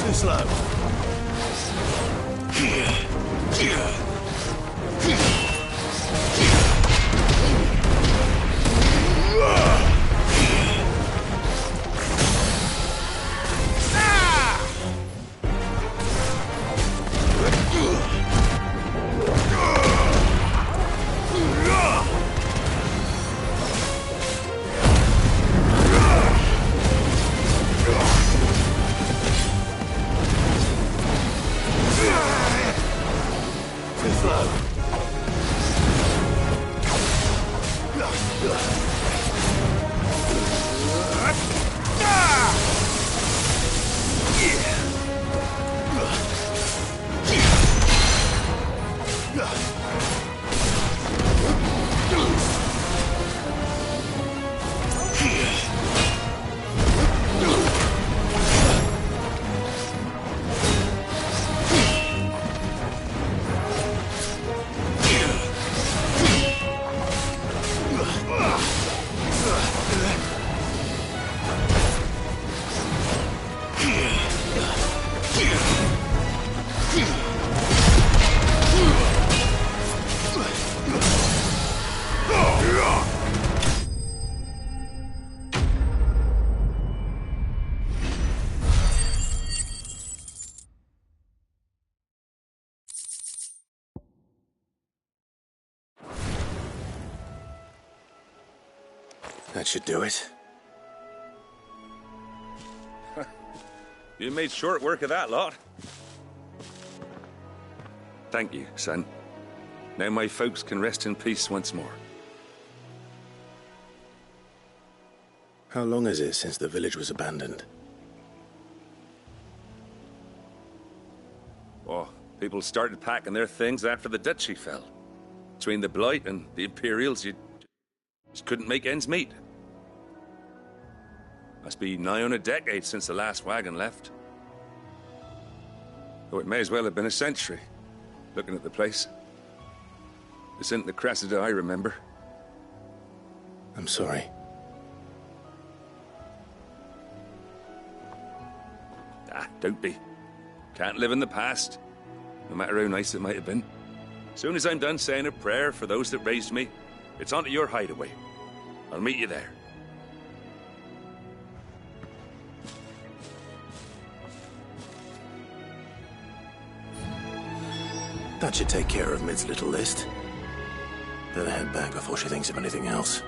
Too slow. That should do it. You made short work of that lot. Thank you, son. Now my folks can rest in peace once more. How long is it since the village was abandoned? Oh, people started packing their things after the duchy fell. Between the Blight and the Imperials, you just couldn't make ends meet. Must be nigh on a decade since the last wagon left. Though it may as well have been a century, looking at the place. This isn't the Cressida I remember. I'm sorry. Don't be. Can't live in the past, no matter how nice it might have been. As soon as I'm done saying a prayer for those that raised me, it's on to your hideaway. I'll meet you there. That should take care of Mid's little list. Better head back before she thinks of anything else.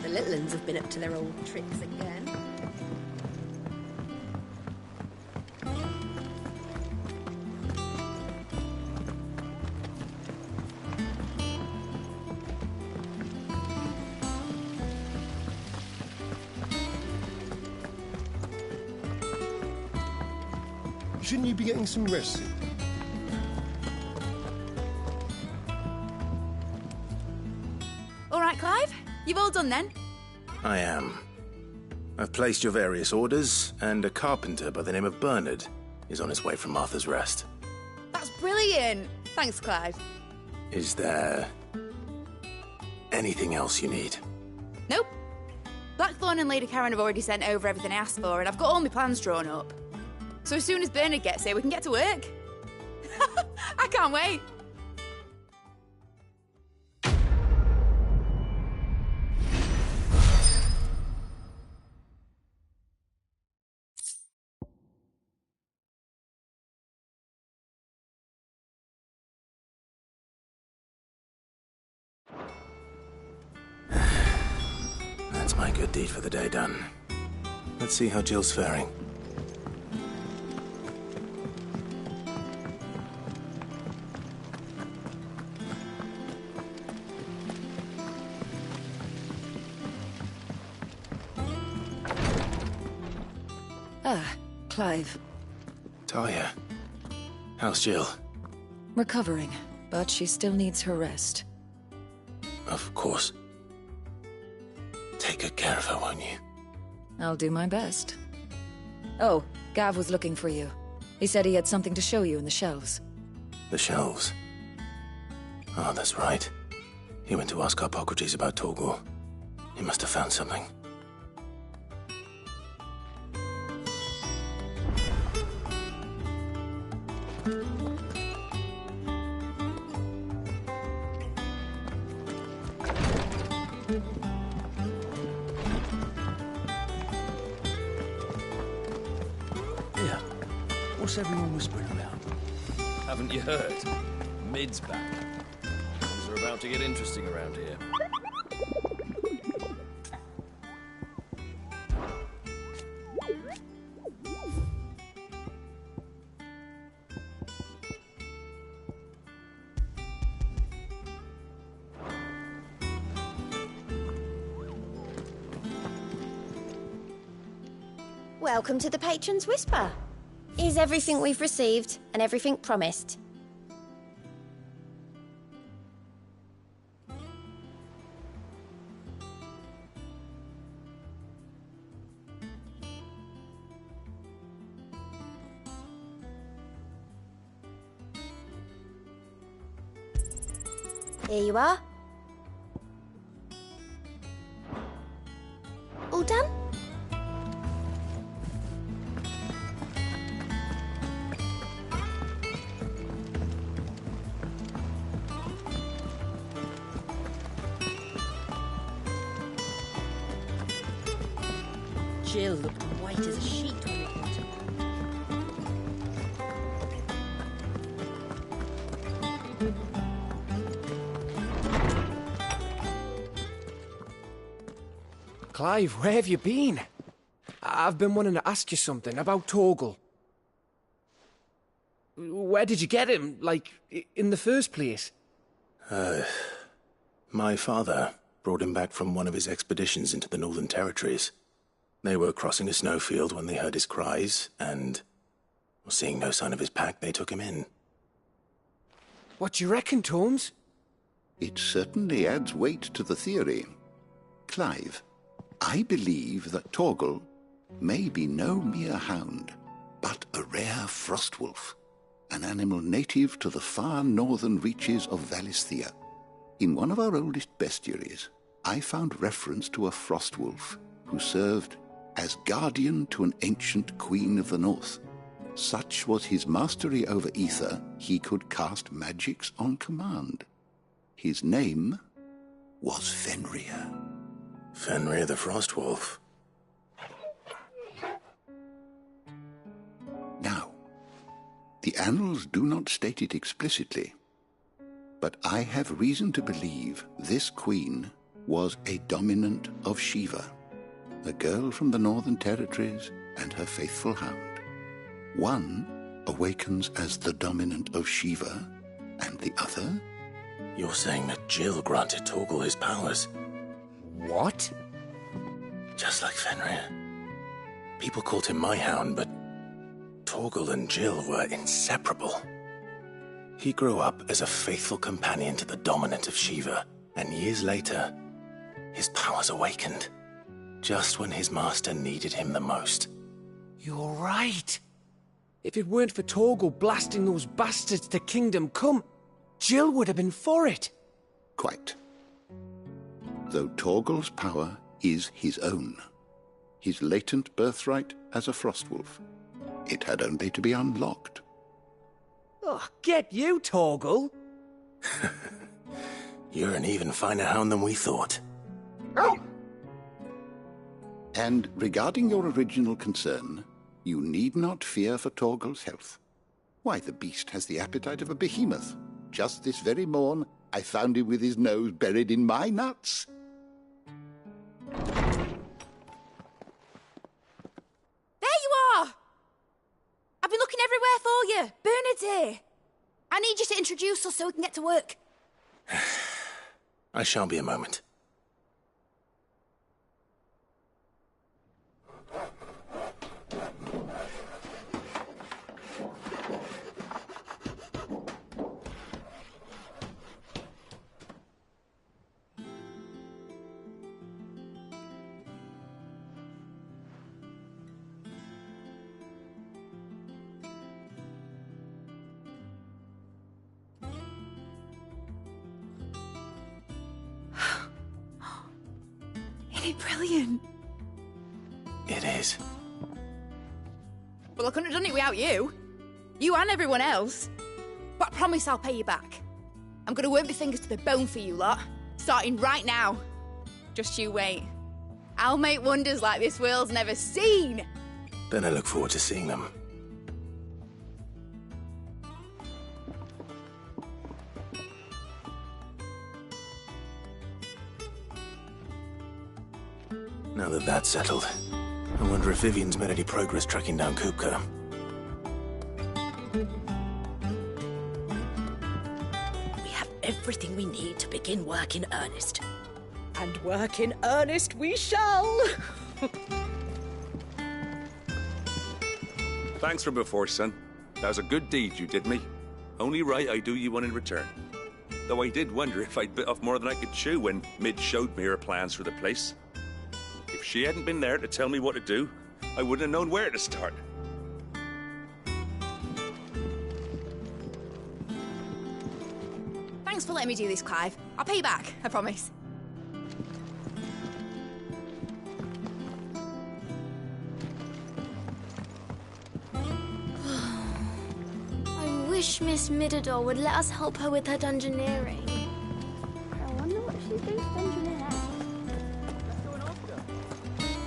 The little uns have been up to their old tricks again. Shouldn't you be getting some rest? All right, Clive. You've all done then? I am. I've placed your various orders, and a carpenter by the name of Bernard is on his way from Arthur's Rest. That's brilliant. Thanks, Clive. Is there anything else you need? Nope. Blackthorn and Lady Karen have already sent over everything I asked for, and I've got all my plans drawn up. So as soon as Bernard gets here, we can get to work. I can't wait. That's my good deed for the day done. Let's see how Jill's faring. Ah, Clive. Talia, how's Jill? Recovering, but she still needs her rest. Of course. Take good care of her, won't you? I'll do my best. Oh, Gav was looking for you. He said he had something to show you in the shelves. The shelves? Oh, that's right. He went to ask Harpocrates about Torgal. He must have found something. Yeah. What's everyone whispering about? Haven't you heard? Mid's back. Things are about to get interesting around here. Welcome to the Patron's Whisper. Is everything we've received and everything promised? Here you are. All done? Jill looked white as a sheet when it came Clive, where have you been? I've been wanting to ask you something about Torgal. Where did you get him, like, in the first place? My father brought him back from one of his expeditions into the Northern Territories. They were crossing a snowfield when they heard his cries, and seeing no sign of his pack, they took him in. What do you reckon, Tomes? It certainly adds weight to the theory. Clive, I believe that Torgal may be no mere hound, but a rare frostwolf, an animal native to the far northern reaches of Valisthea. In one of our oldest bestiaries, I found reference to a frostwolf who served as guardian to an ancient queen of the north. Such was his mastery over ether, he could cast magics on command. His name was Fenrir. Fenrir the Frostwolf. Now, the annals do not state it explicitly, but I have reason to believe this queen was a dominant of Shiva, a girl from the Northern Territories and her faithful hound. One awakens as the dominant of Shiva, and the other... You're saying that Jill granted Torgal his powers? What? Just like Fenrir. People called him my hound, but Torgal and Jill were inseparable. He grew up as a faithful companion to the dominant of Shiva, and years later, his powers awakened, just when his master needed him the most. You're right. If it weren't for Torgal blasting those bastards to Kingdom Come, Jill would have been for it. Quite. though Torgal's power is his own. His latent birthright as a Frostwolf. It had only to be unlocked. Oh, get you, Torgal! You're an even finer hound than we thought. And regarding your original concern, you need not fear for Torgal's health. Why, the beast has the appetite of a behemoth. Just this very morn, I found him with his nose buried in my nuts. There you are! I've been looking everywhere for you. Bernard's here. I need you to introduce us so we can get to work. I shan't be a moment. Brilliant. It is. Well, I couldn't have done it without you. You and everyone else. But I promise I'll pay you back. I'm gonna work my fingers to the bone for you lot, starting right now. Just you wait. I'll make wonders like this world's never seen. Then I look forward to seeing them. Now that that's settled, I wonder if Vivian's made any progress tracking down Kupka. We have everything we need to begin work in earnest. And work in earnest we shall! Thanks for before, son. That was a good deed you did me. Only right I do you one in return. Though I did wonder if I'd bit off more than I could chew when Mid showed me her plans for the place. If she hadn't been there to tell me what to do, I wouldn't have known where to start. Thanks for letting me do this, Clive. I'll pay you back, I promise. I wish Miss Midador would let us help her with her dungeoneering. I wonder what she thinks dungeoneering.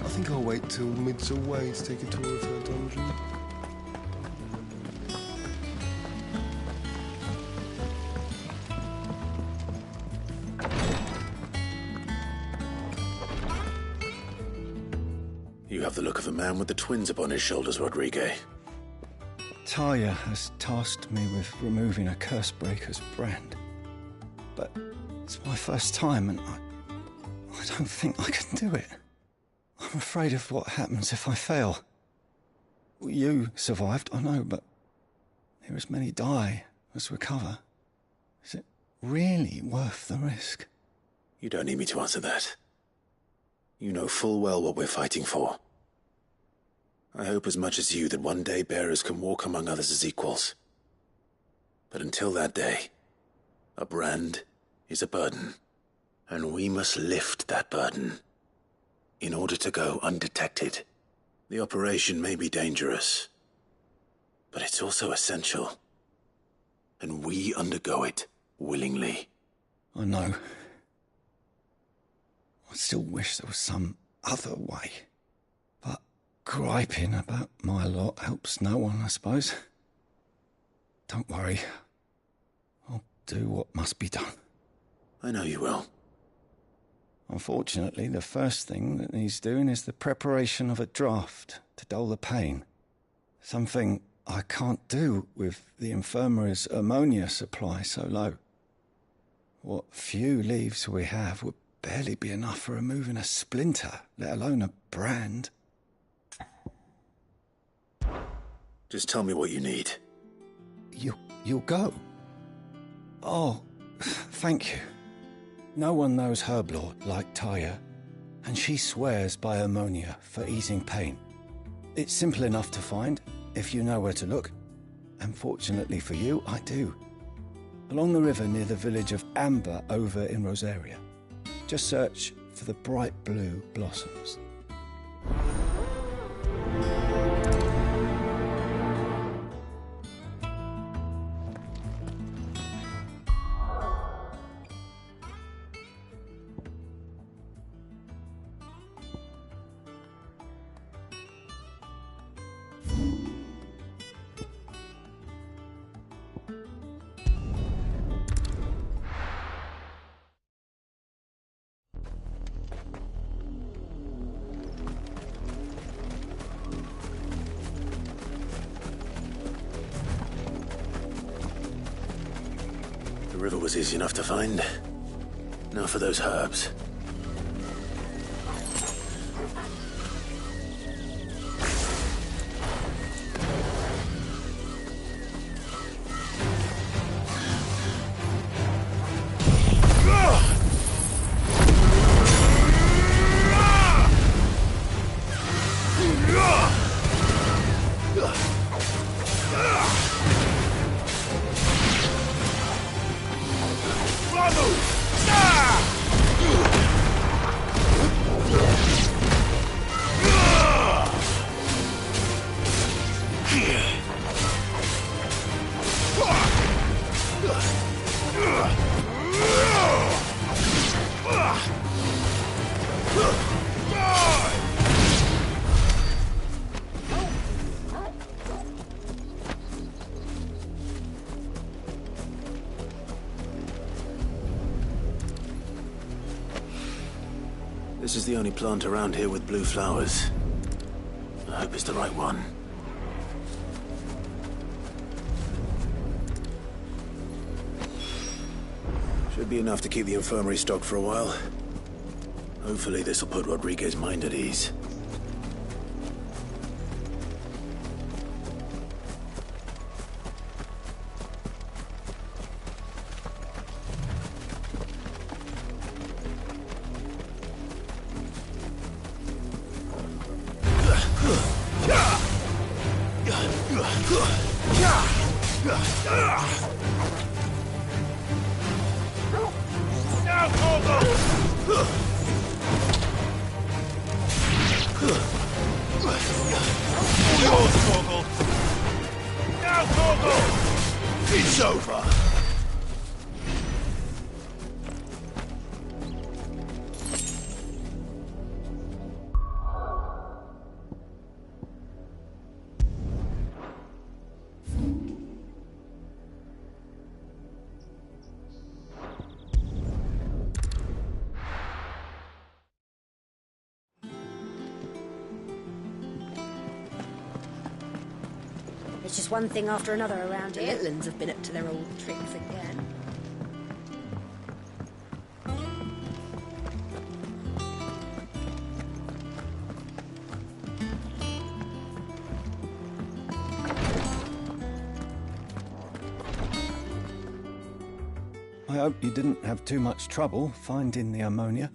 I think I'll wait till Mid's away to take a tour of her dungeon. You have the look of a man with the twins upon his shoulders, Rodrigue. Talia has tasked me with removing a Cursebreaker's brand. But it's my first time and I don't think I can do it. I'm afraid of what happens if I fail. You survived, I know, but there as many die as recover. Is it really worth the risk? You don't need me to answer that. You know full well what we're fighting for. I hope as much as you that one day bearers can walk among others as equals. But until that day, a brand is a burden, and we must lift that burden. In order to go undetected. The operation may be dangerous, but it's also essential. And we undergo it willingly. I know. I still wish there was some other way. But griping about my lot helps no one, I suppose. Don't worry. I'll do what must be done. I know you will. Unfortunately, the first thing that needs doing is the preparation of a draft to dull the pain. Something I can't do with the infirmary's ammonia supply so low. What few leaves we have would barely be enough for removing a splinter, let alone a brand. Just tell me what you need. You'll go? Oh, thank you. No one knows Herblord like Talia, and she swears by ammonia for easing pain. It's simple enough to find, if you know where to look. And fortunately for you, I do. Along the river near the village of Amber over in Rosaria. Just search for the bright blue blossoms. The river was easy enough to find. Now for those herbs. This is the only plant around here with blue flowers. I hope it's the right one. Should be enough to keep the infirmary stocked for a while. Hopefully this will put Rodriguez's mind at ease. It's over! It's just one thing after another around here. The little uns have been up to their old tricks again. I hope you didn't have too much trouble finding the ammonia.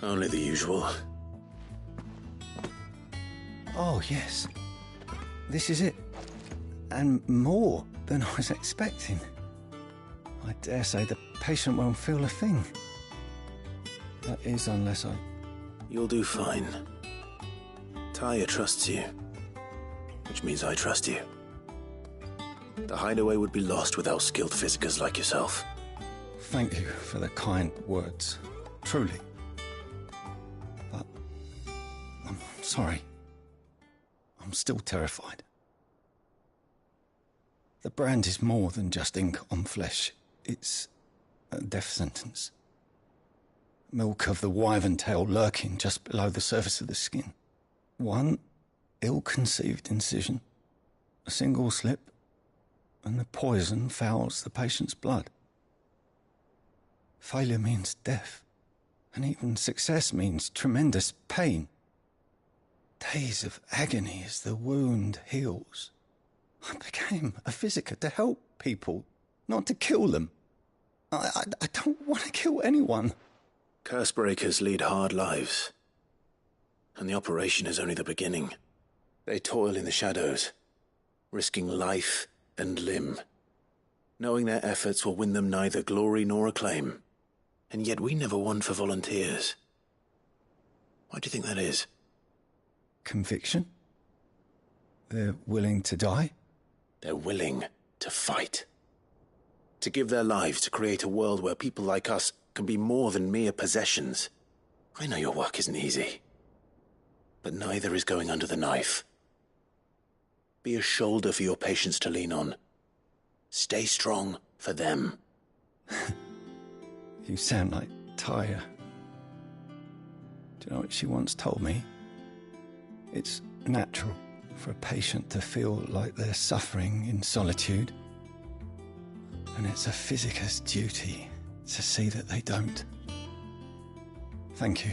Only the usual. Oh, yes. This is it. And more than I was expecting. I dare say the patient won't feel a thing. That is, unless I... You'll do fine. Talia trusts you. Which means I trust you. The hideaway would be lost without skilled physicers like yourself. Thank you for the kind words. Truly. But... I'm sorry. I'm still terrified. The brand is more than just ink on flesh. It's a death sentence. Milk of the wyvern tail lurking just below the surface of the skin. One ill-conceived incision, a single slip, and the poison fouls the patient's blood. Failure means death, and even success means tremendous pain. Days of agony as the wound heals. I became a physiker to help people, not to kill them. I don't want to kill anyone. Cursebreakers lead hard lives. And the operation is only the beginning. They toil in the shadows, risking life and limb. knowing their efforts will win them neither glory nor acclaim. And yet we never won for volunteers. Why do you think that is? Conviction? They're willing to die? They're willing to fight. To give their lives to create a world where people like us can be more than mere possessions. I know your work isn't easy. But neither is going under the knife. Be a shoulder for your patients to lean on. Stay strong for them. You sound like Tyre. Do you know what she once told me? It's natural for a patient to feel like they're suffering in solitude. And it's a physicist's duty to see that they don't. Thank you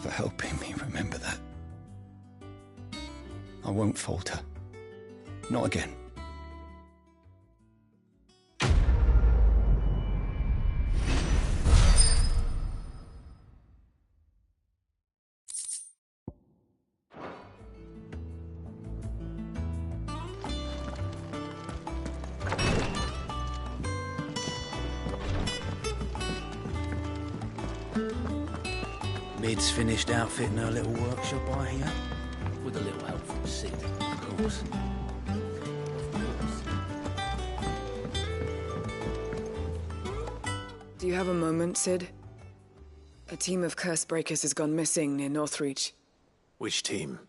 for helping me remember that. I won't falter. Not again. Mid's finished outfitting her little workshop, I hear. With a little help from Sid, of course. Do you have a moment, Sid? A team of Cursebreakers has gone missing near Northreach. Which team?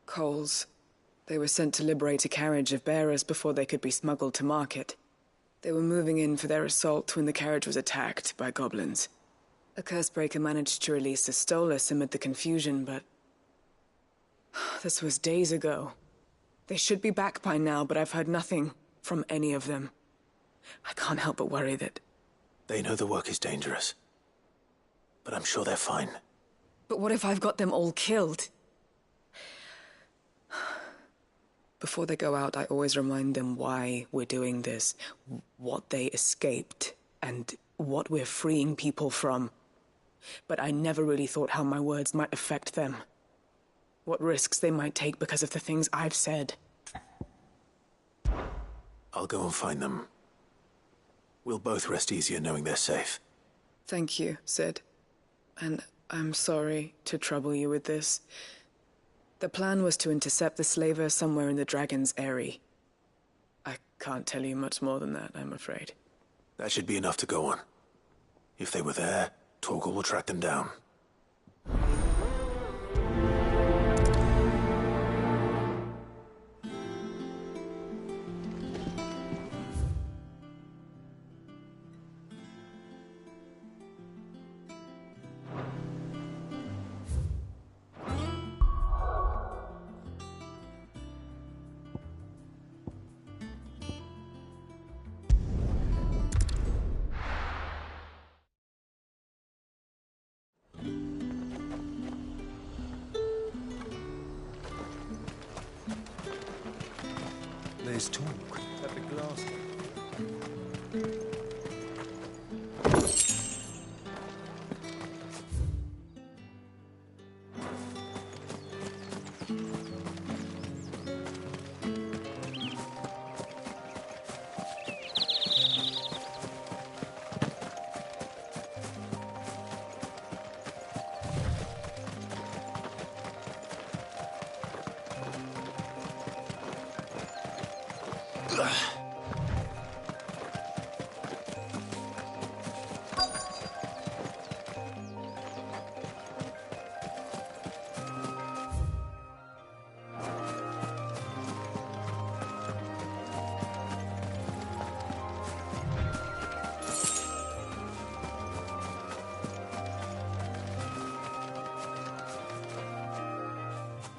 Coles. They were sent to liberate a carriage of bearers before they could be smuggled to market. They were moving in for their assault when the carriage was attacked by goblins. A Cursebreaker managed to release a Stolas amid the confusion, but... this was days ago. They should be back by now, but I've heard nothing from any of them. I can't help but worry that... They know the work is dangerous. But I'm sure they're fine. But what if I've got them all killed? Before they go out, I always remind them why we're doing this, what they escaped, and what we're freeing people from. But I never really thought how my words might affect them. What risks they might take because of the things I've said. I'll go and find them. We'll both rest easier knowing they're safe. Thank you, Sid. And I'm sorry to trouble you with this. The plan was to intercept the slaver somewhere in the Dragon's Eyrie. I can't tell you much more than that, I'm afraid. That should be enough to go on. If they were there, Torgal will track them down. There's talk at the glass.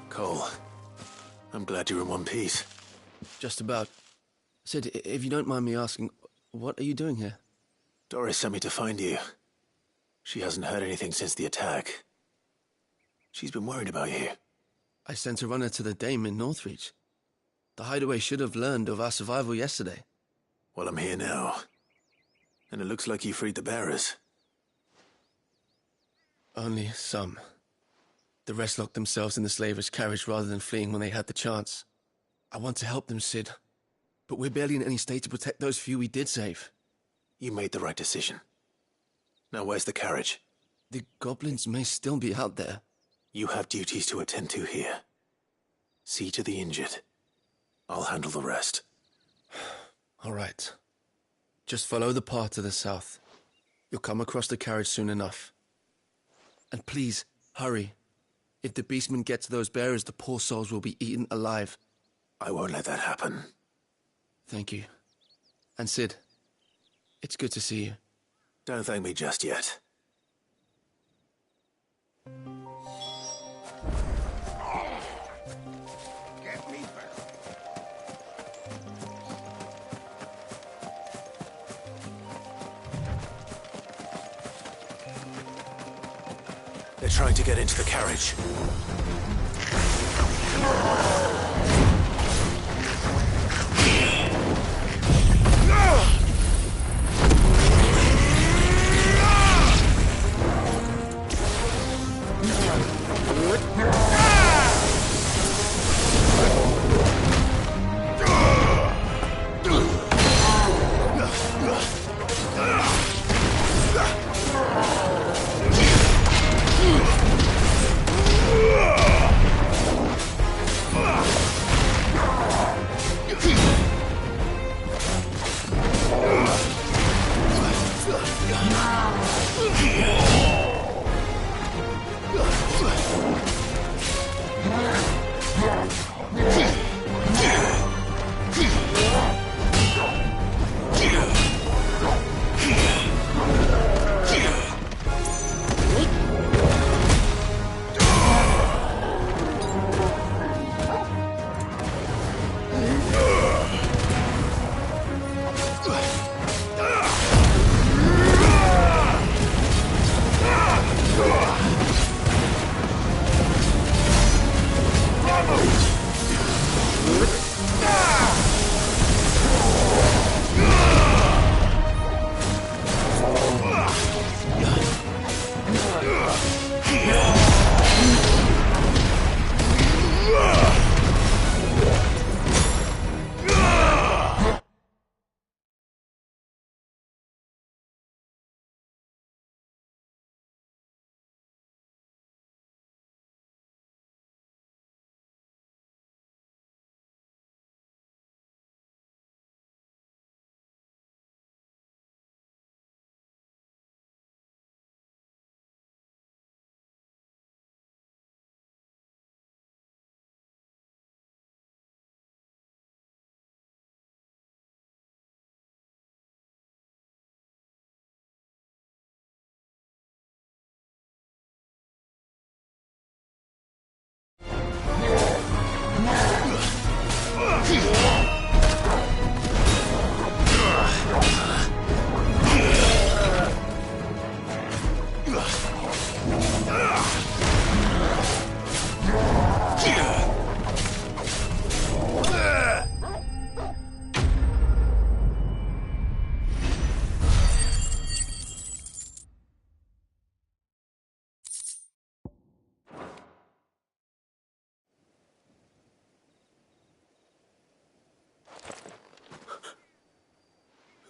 Cole, I'm glad you're in one piece. Just about. Sid, if you don't mind me asking, what are you doing here? Doris sent me to find you. She hasn't heard anything since the attack. She's been worried about you. I sent a runner to the Dame in Northreach. The hideaway should have learned of our survival yesterday. Well, I'm here now. And it looks like you freed the bearers. Only some. The rest locked themselves in the slaver's carriage rather than fleeing when they had the chance. I want to help them, Sid. but we're barely in any state to protect those few we did save. You made the right decision. Now where's the carriage? The goblins may still be out there. You have duties to attend to here. See to the injured. I'll handle the rest. All right. Just follow the path to the south. You'll come across the carriage soon enough. And please, hurry. If the beastmen get to those bearers, the poor souls will be eaten alive. I won't let that happen. Thank you. And Sid, it's good to see you. Don't thank me just yet. Get me back. They're trying to get into the carriage.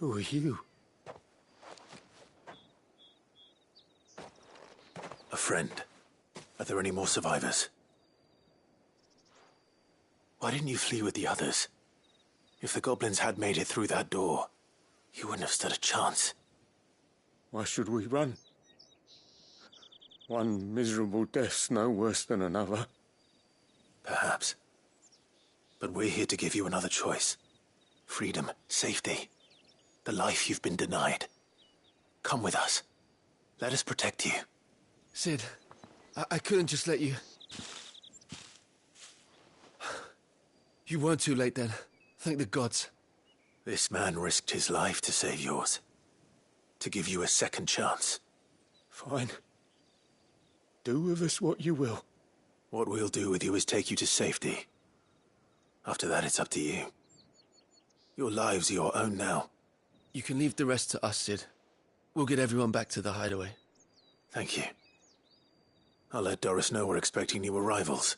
Who are you? A friend. Are there any more survivors? Why didn't you flee with the others? If the goblins had made it through that door, you wouldn't have stood a chance. Why should we run? One miserable death's no worse than another. Perhaps. But we're here to give you another choice. Freedom, safety. The life you've been denied. Come with us. Let us protect you. Sid, I couldn't just let you... You weren't too late then. Thank the gods. This man risked his life to save yours. To give you a second chance. Fine. Do with us what you will. What we'll do with you is take you to safety. After that, it's up to you. Your lives are your own now. You can leave the rest to us, Sid. We'll get everyone back to the hideaway. Thank you. I'll let Doris know we're expecting new arrivals.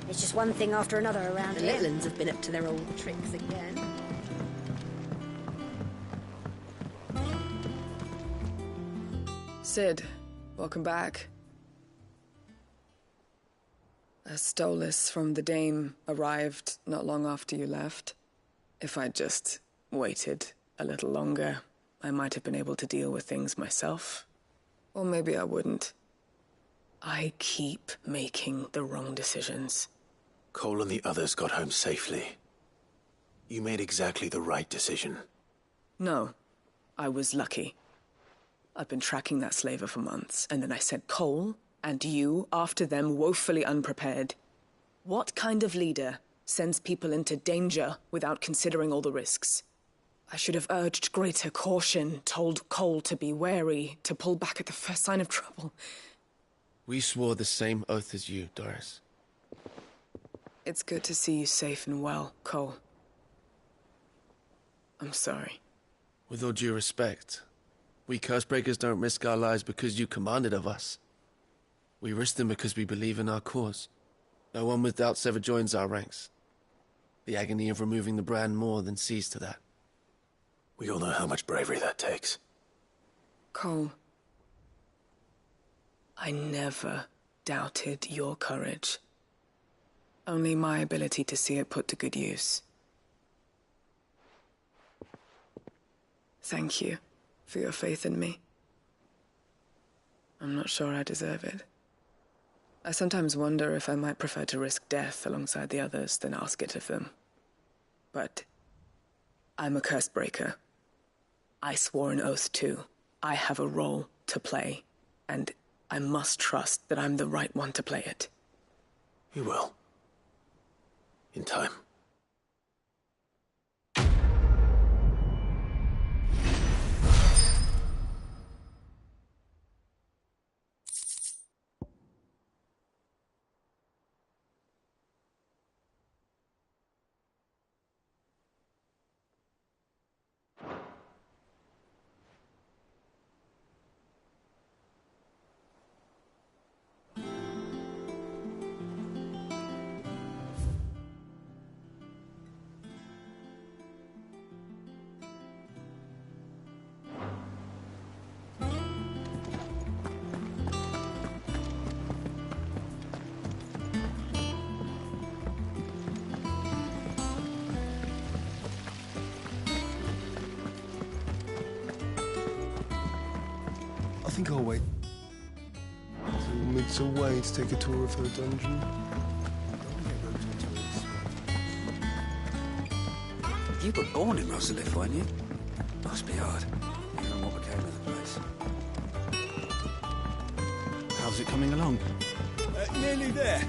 It's just one thing after another around here. The little ones have been up to their old tricks again. Cid, welcome back. A Stolas from the Dame arrived not long after you left. If I'd just waited a little longer, I might have been able to deal with things myself. Or maybe I wouldn't. I keep making the wrong decisions. Cole and the others got home safely. You made exactly the right decision. No, I was lucky. I've been tracking that slaver for months, and then I sent Cole and you after them woefully unprepared. What kind of leader sends people into danger without considering all the risks? I should have urged greater caution, told Cole to be wary, to pull back at the first sign of trouble. We swore the same oath as you, Doris. It's good to see you safe and well, Cole. I'm sorry. With all due respect, we Cursebreakers don't risk our lives because you commanded of us. We risk them because we believe in our cause. No one with doubts ever joins our ranks. The agony of removing the brand more than sees to that. We all know how much bravery that takes. Cole, I never doubted your courage. Only my ability to see it put to good use. Thank you for your faith in me. I'm not sure I deserve it. I sometimes wonder if I might prefer to risk death alongside the others than ask it of them. But I'm a Cursebreaker. I swore an oath too. I have a role to play, and I must trust that I'm the right one to play it. You will. In time. I think I'll wait until Mid's away to take a tour of her dungeon. You were born in Rosalith, weren't you? Must be hard. You know what became of the place. How's it coming along? Nearly there.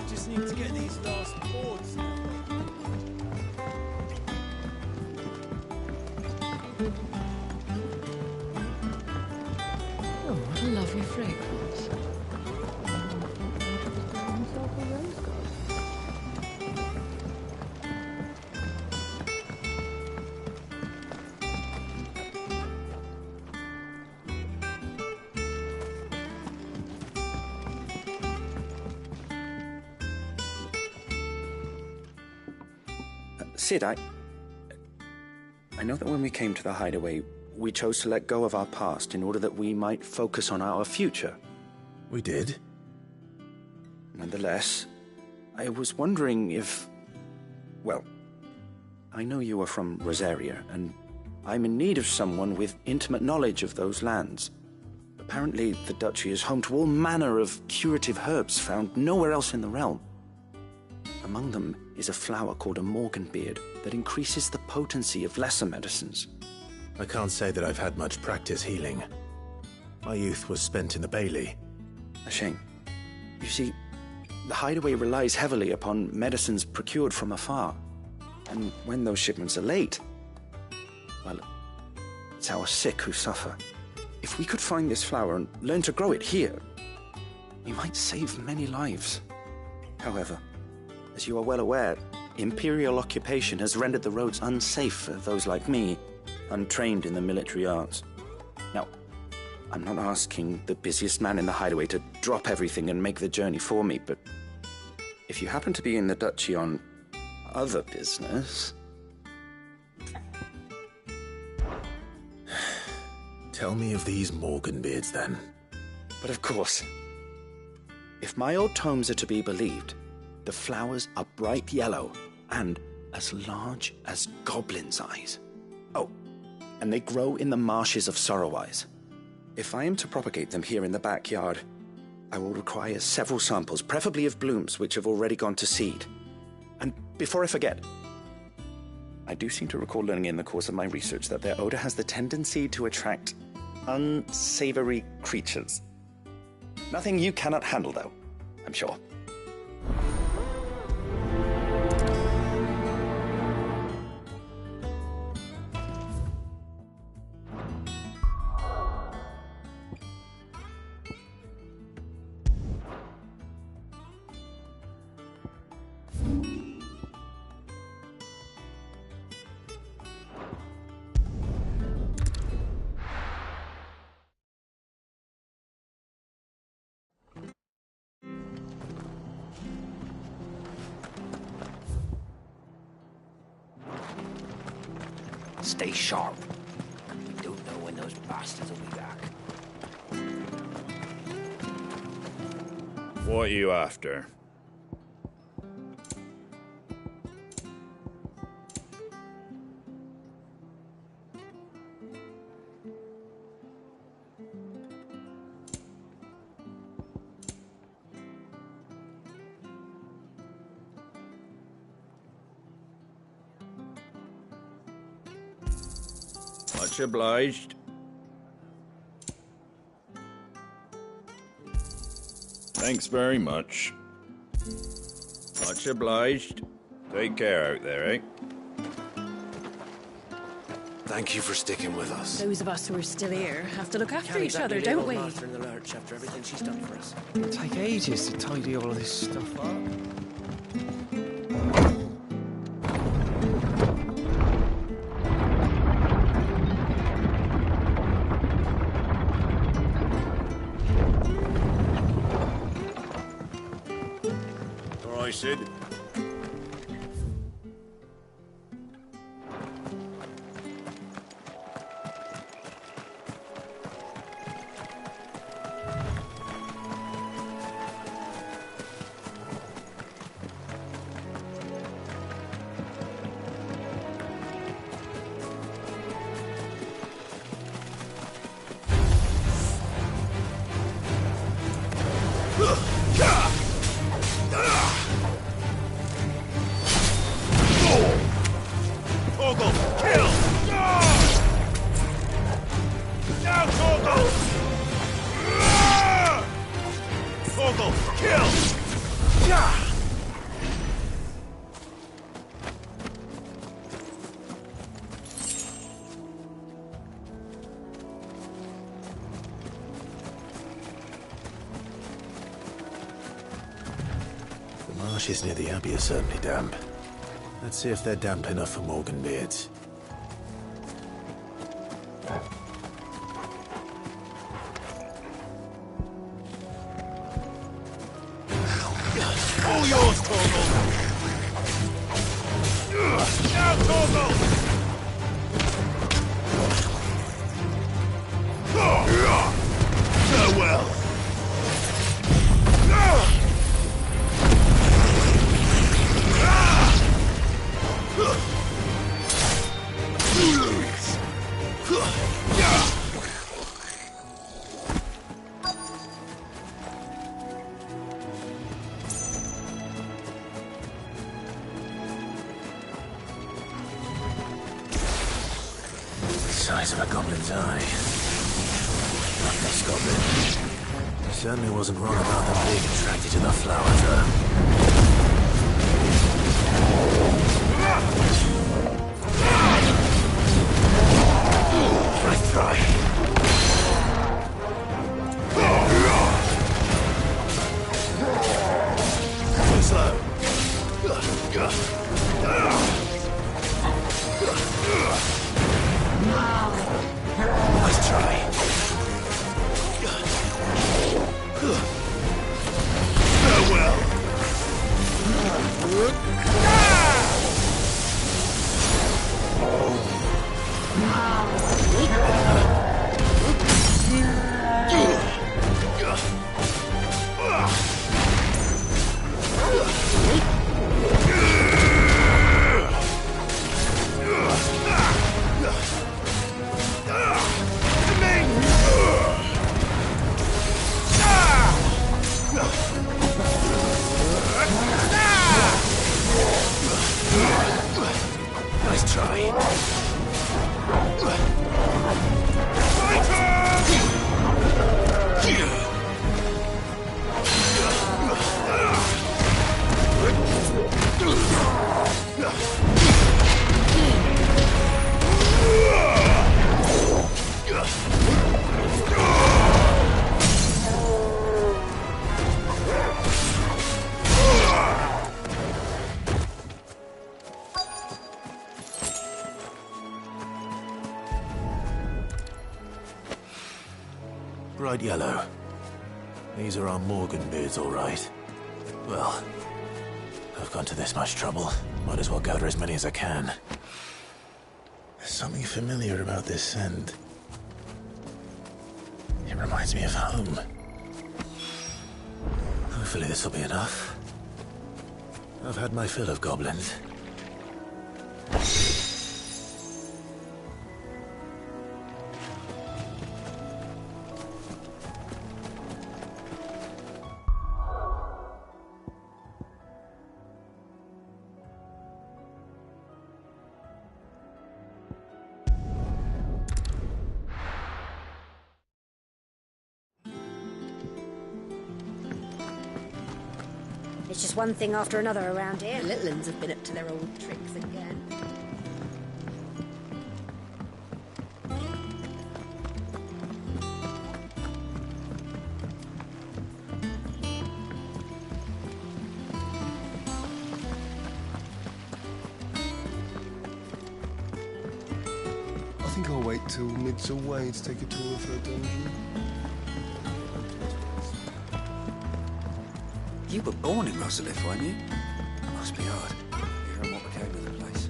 Just need to get these last boards. Oh, what a lovely fragrance. Cid, I know that when we came to the hideaway, we chose to let go of our past in order that we might focus on our future. We did. Nonetheless, I was wondering if... Well, I know you are from Rosaria, and I'm in need of someone with intimate knowledge of those lands. Apparently, the duchy is home to all manner of curative herbs found nowhere else in the realm. Among them is a flower called a Morganbeard that increases the potency of lesser medicines. I can't say that I've had much practice healing. My youth was spent in the Bailey. A shame. You see, the hideaway relies heavily upon medicines procured from afar. And when those shipments are late, well, it's our sick who suffer. If we could find this flower and learn to grow it here, we might save many lives. However, as you are well aware, Imperial occupation has rendered the roads unsafe for those like me, untrained in the military arts. Now, I'm not asking the busiest man in the hideaway to drop everything and make the journey for me, but if you happen to be in the duchy on other business... Tell me of these Morganbeards, then. But of course, if my old tomes are to be believed, the flowers are bright yellow and as large as goblins' eyes. Oh, and they grow in the marshes of Sorrowwise. If I am to propagate them here in the backyard, I will require several samples, preferably of blooms which have already gone to seed. And before I forget, I do seem to recall learning in the course of my research that their odor has the tendency to attract unsavory creatures. Nothing you cannot handle, though, I'm sure. Stay sharp. We don't know when those bastards will be back. What are you after? Much obliged. Thanks very much. Much obliged. Take care out there, eh? Thank you for sticking with us. Those of us who are still here have to look after Can't each other, exactly don't leave we? old Martha in the lurch after everything she's done for us. It'll take ages to tidy all of this stuff up. All right, Sid. Torgal, kill! Now, Torgal! Torgal, kill! The marshes near the Abbey are certainly damp. Let's see if they're damp enough for Morganbeards. All yours, Torgal! Now, Torgal! Farewell! Size of a goblin's eye. Not this goblin. He certainly wasn't wrong about them being attracted to the flowers, Try. Too slow. Nice try. Farewell. bright yellow. These are our Morgan beards, all right. Well, I've gone to this much trouble. Might as well gather as many as I can. There's something familiar about this scent. It reminds me of home. Hopefully this will be enough. I've had my fill of goblins. It's just one thing after another around here. The little ones have been up to their old tricks again. I think I'll wait till Mid's away to take a tour of her dungeon. You were born in Rosalith, weren't you? Must be hard, hearing what became of the place.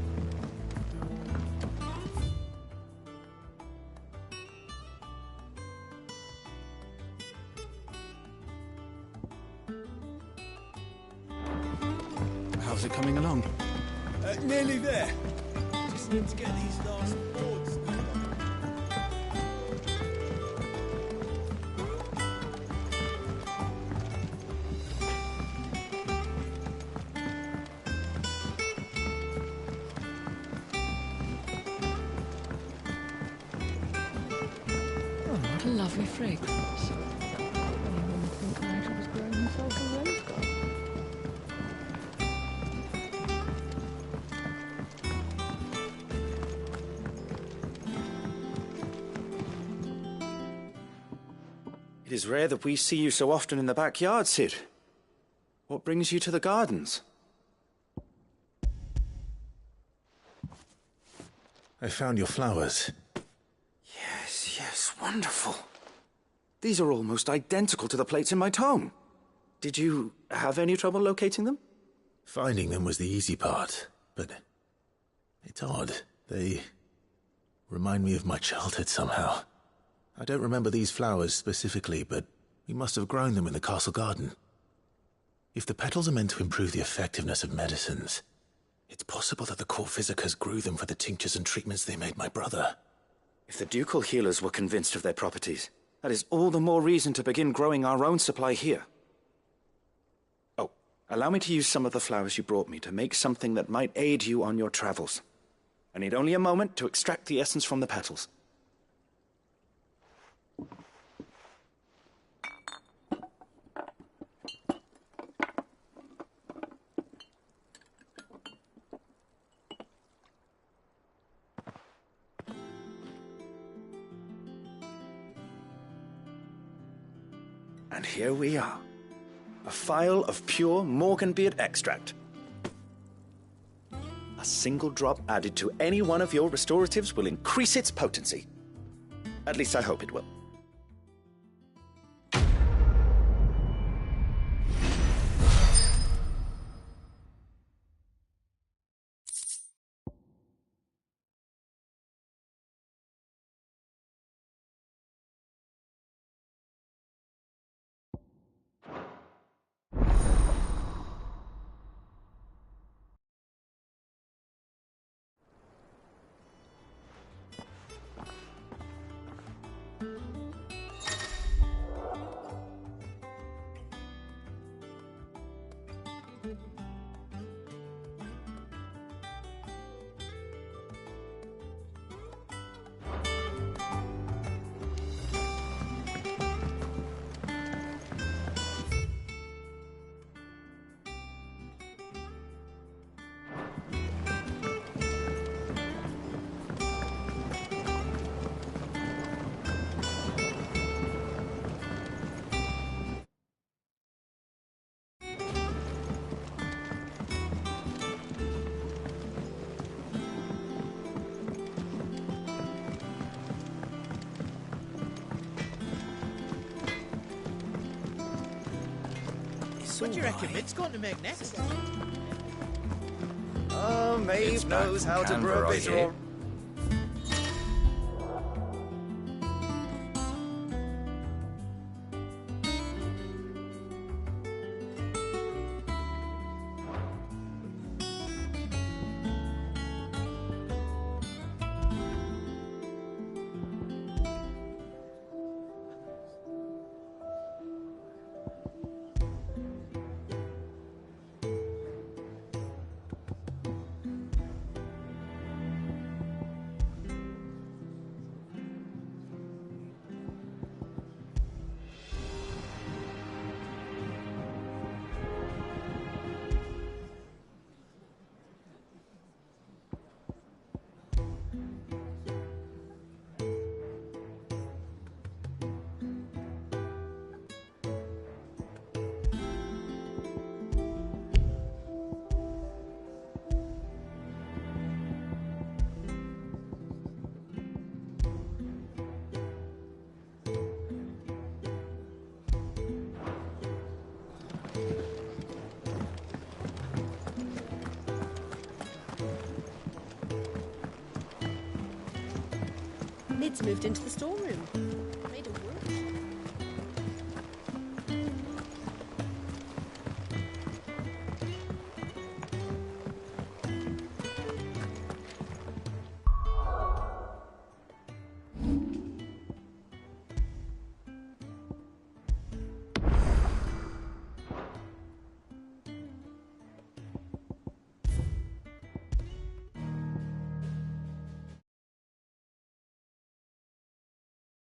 How's it coming along? Nearly there. Just need to get these last boards. What a lovely fragrance. Anyone would think Nigel was growing himself a rose garden. It is rare that we see you so often in the backyard, Sid. What brings you to the gardens? I found your flowers. Yes, wonderful. These are almost identical to the plates in my tome. Did you have any trouble locating them? Finding them was the easy part, but it's odd. They remind me of my childhood somehow. I don't remember these flowers specifically, but we must have grown them in the castle garden. If the petals are meant to improve the effectiveness of medicines, it's possible that the court physicers grew them for the tinctures and treatments they made my brother. If the ducal healers were convinced of their properties, that is all the more reason to begin growing our own supply here. Oh, allow me to use some of the flowers you brought me to make something that might aid you on your travels. I need only a moment to extract the essence from the petals. And here we are. A phial of pure Morganbeard extract. A single drop added to any one of your restoratives will increase its potency. At least I hope it will. What do you reckon Mid's going to make next? Oh, Maeve knows how to brew a bitter. Mid's moved into the storeroom.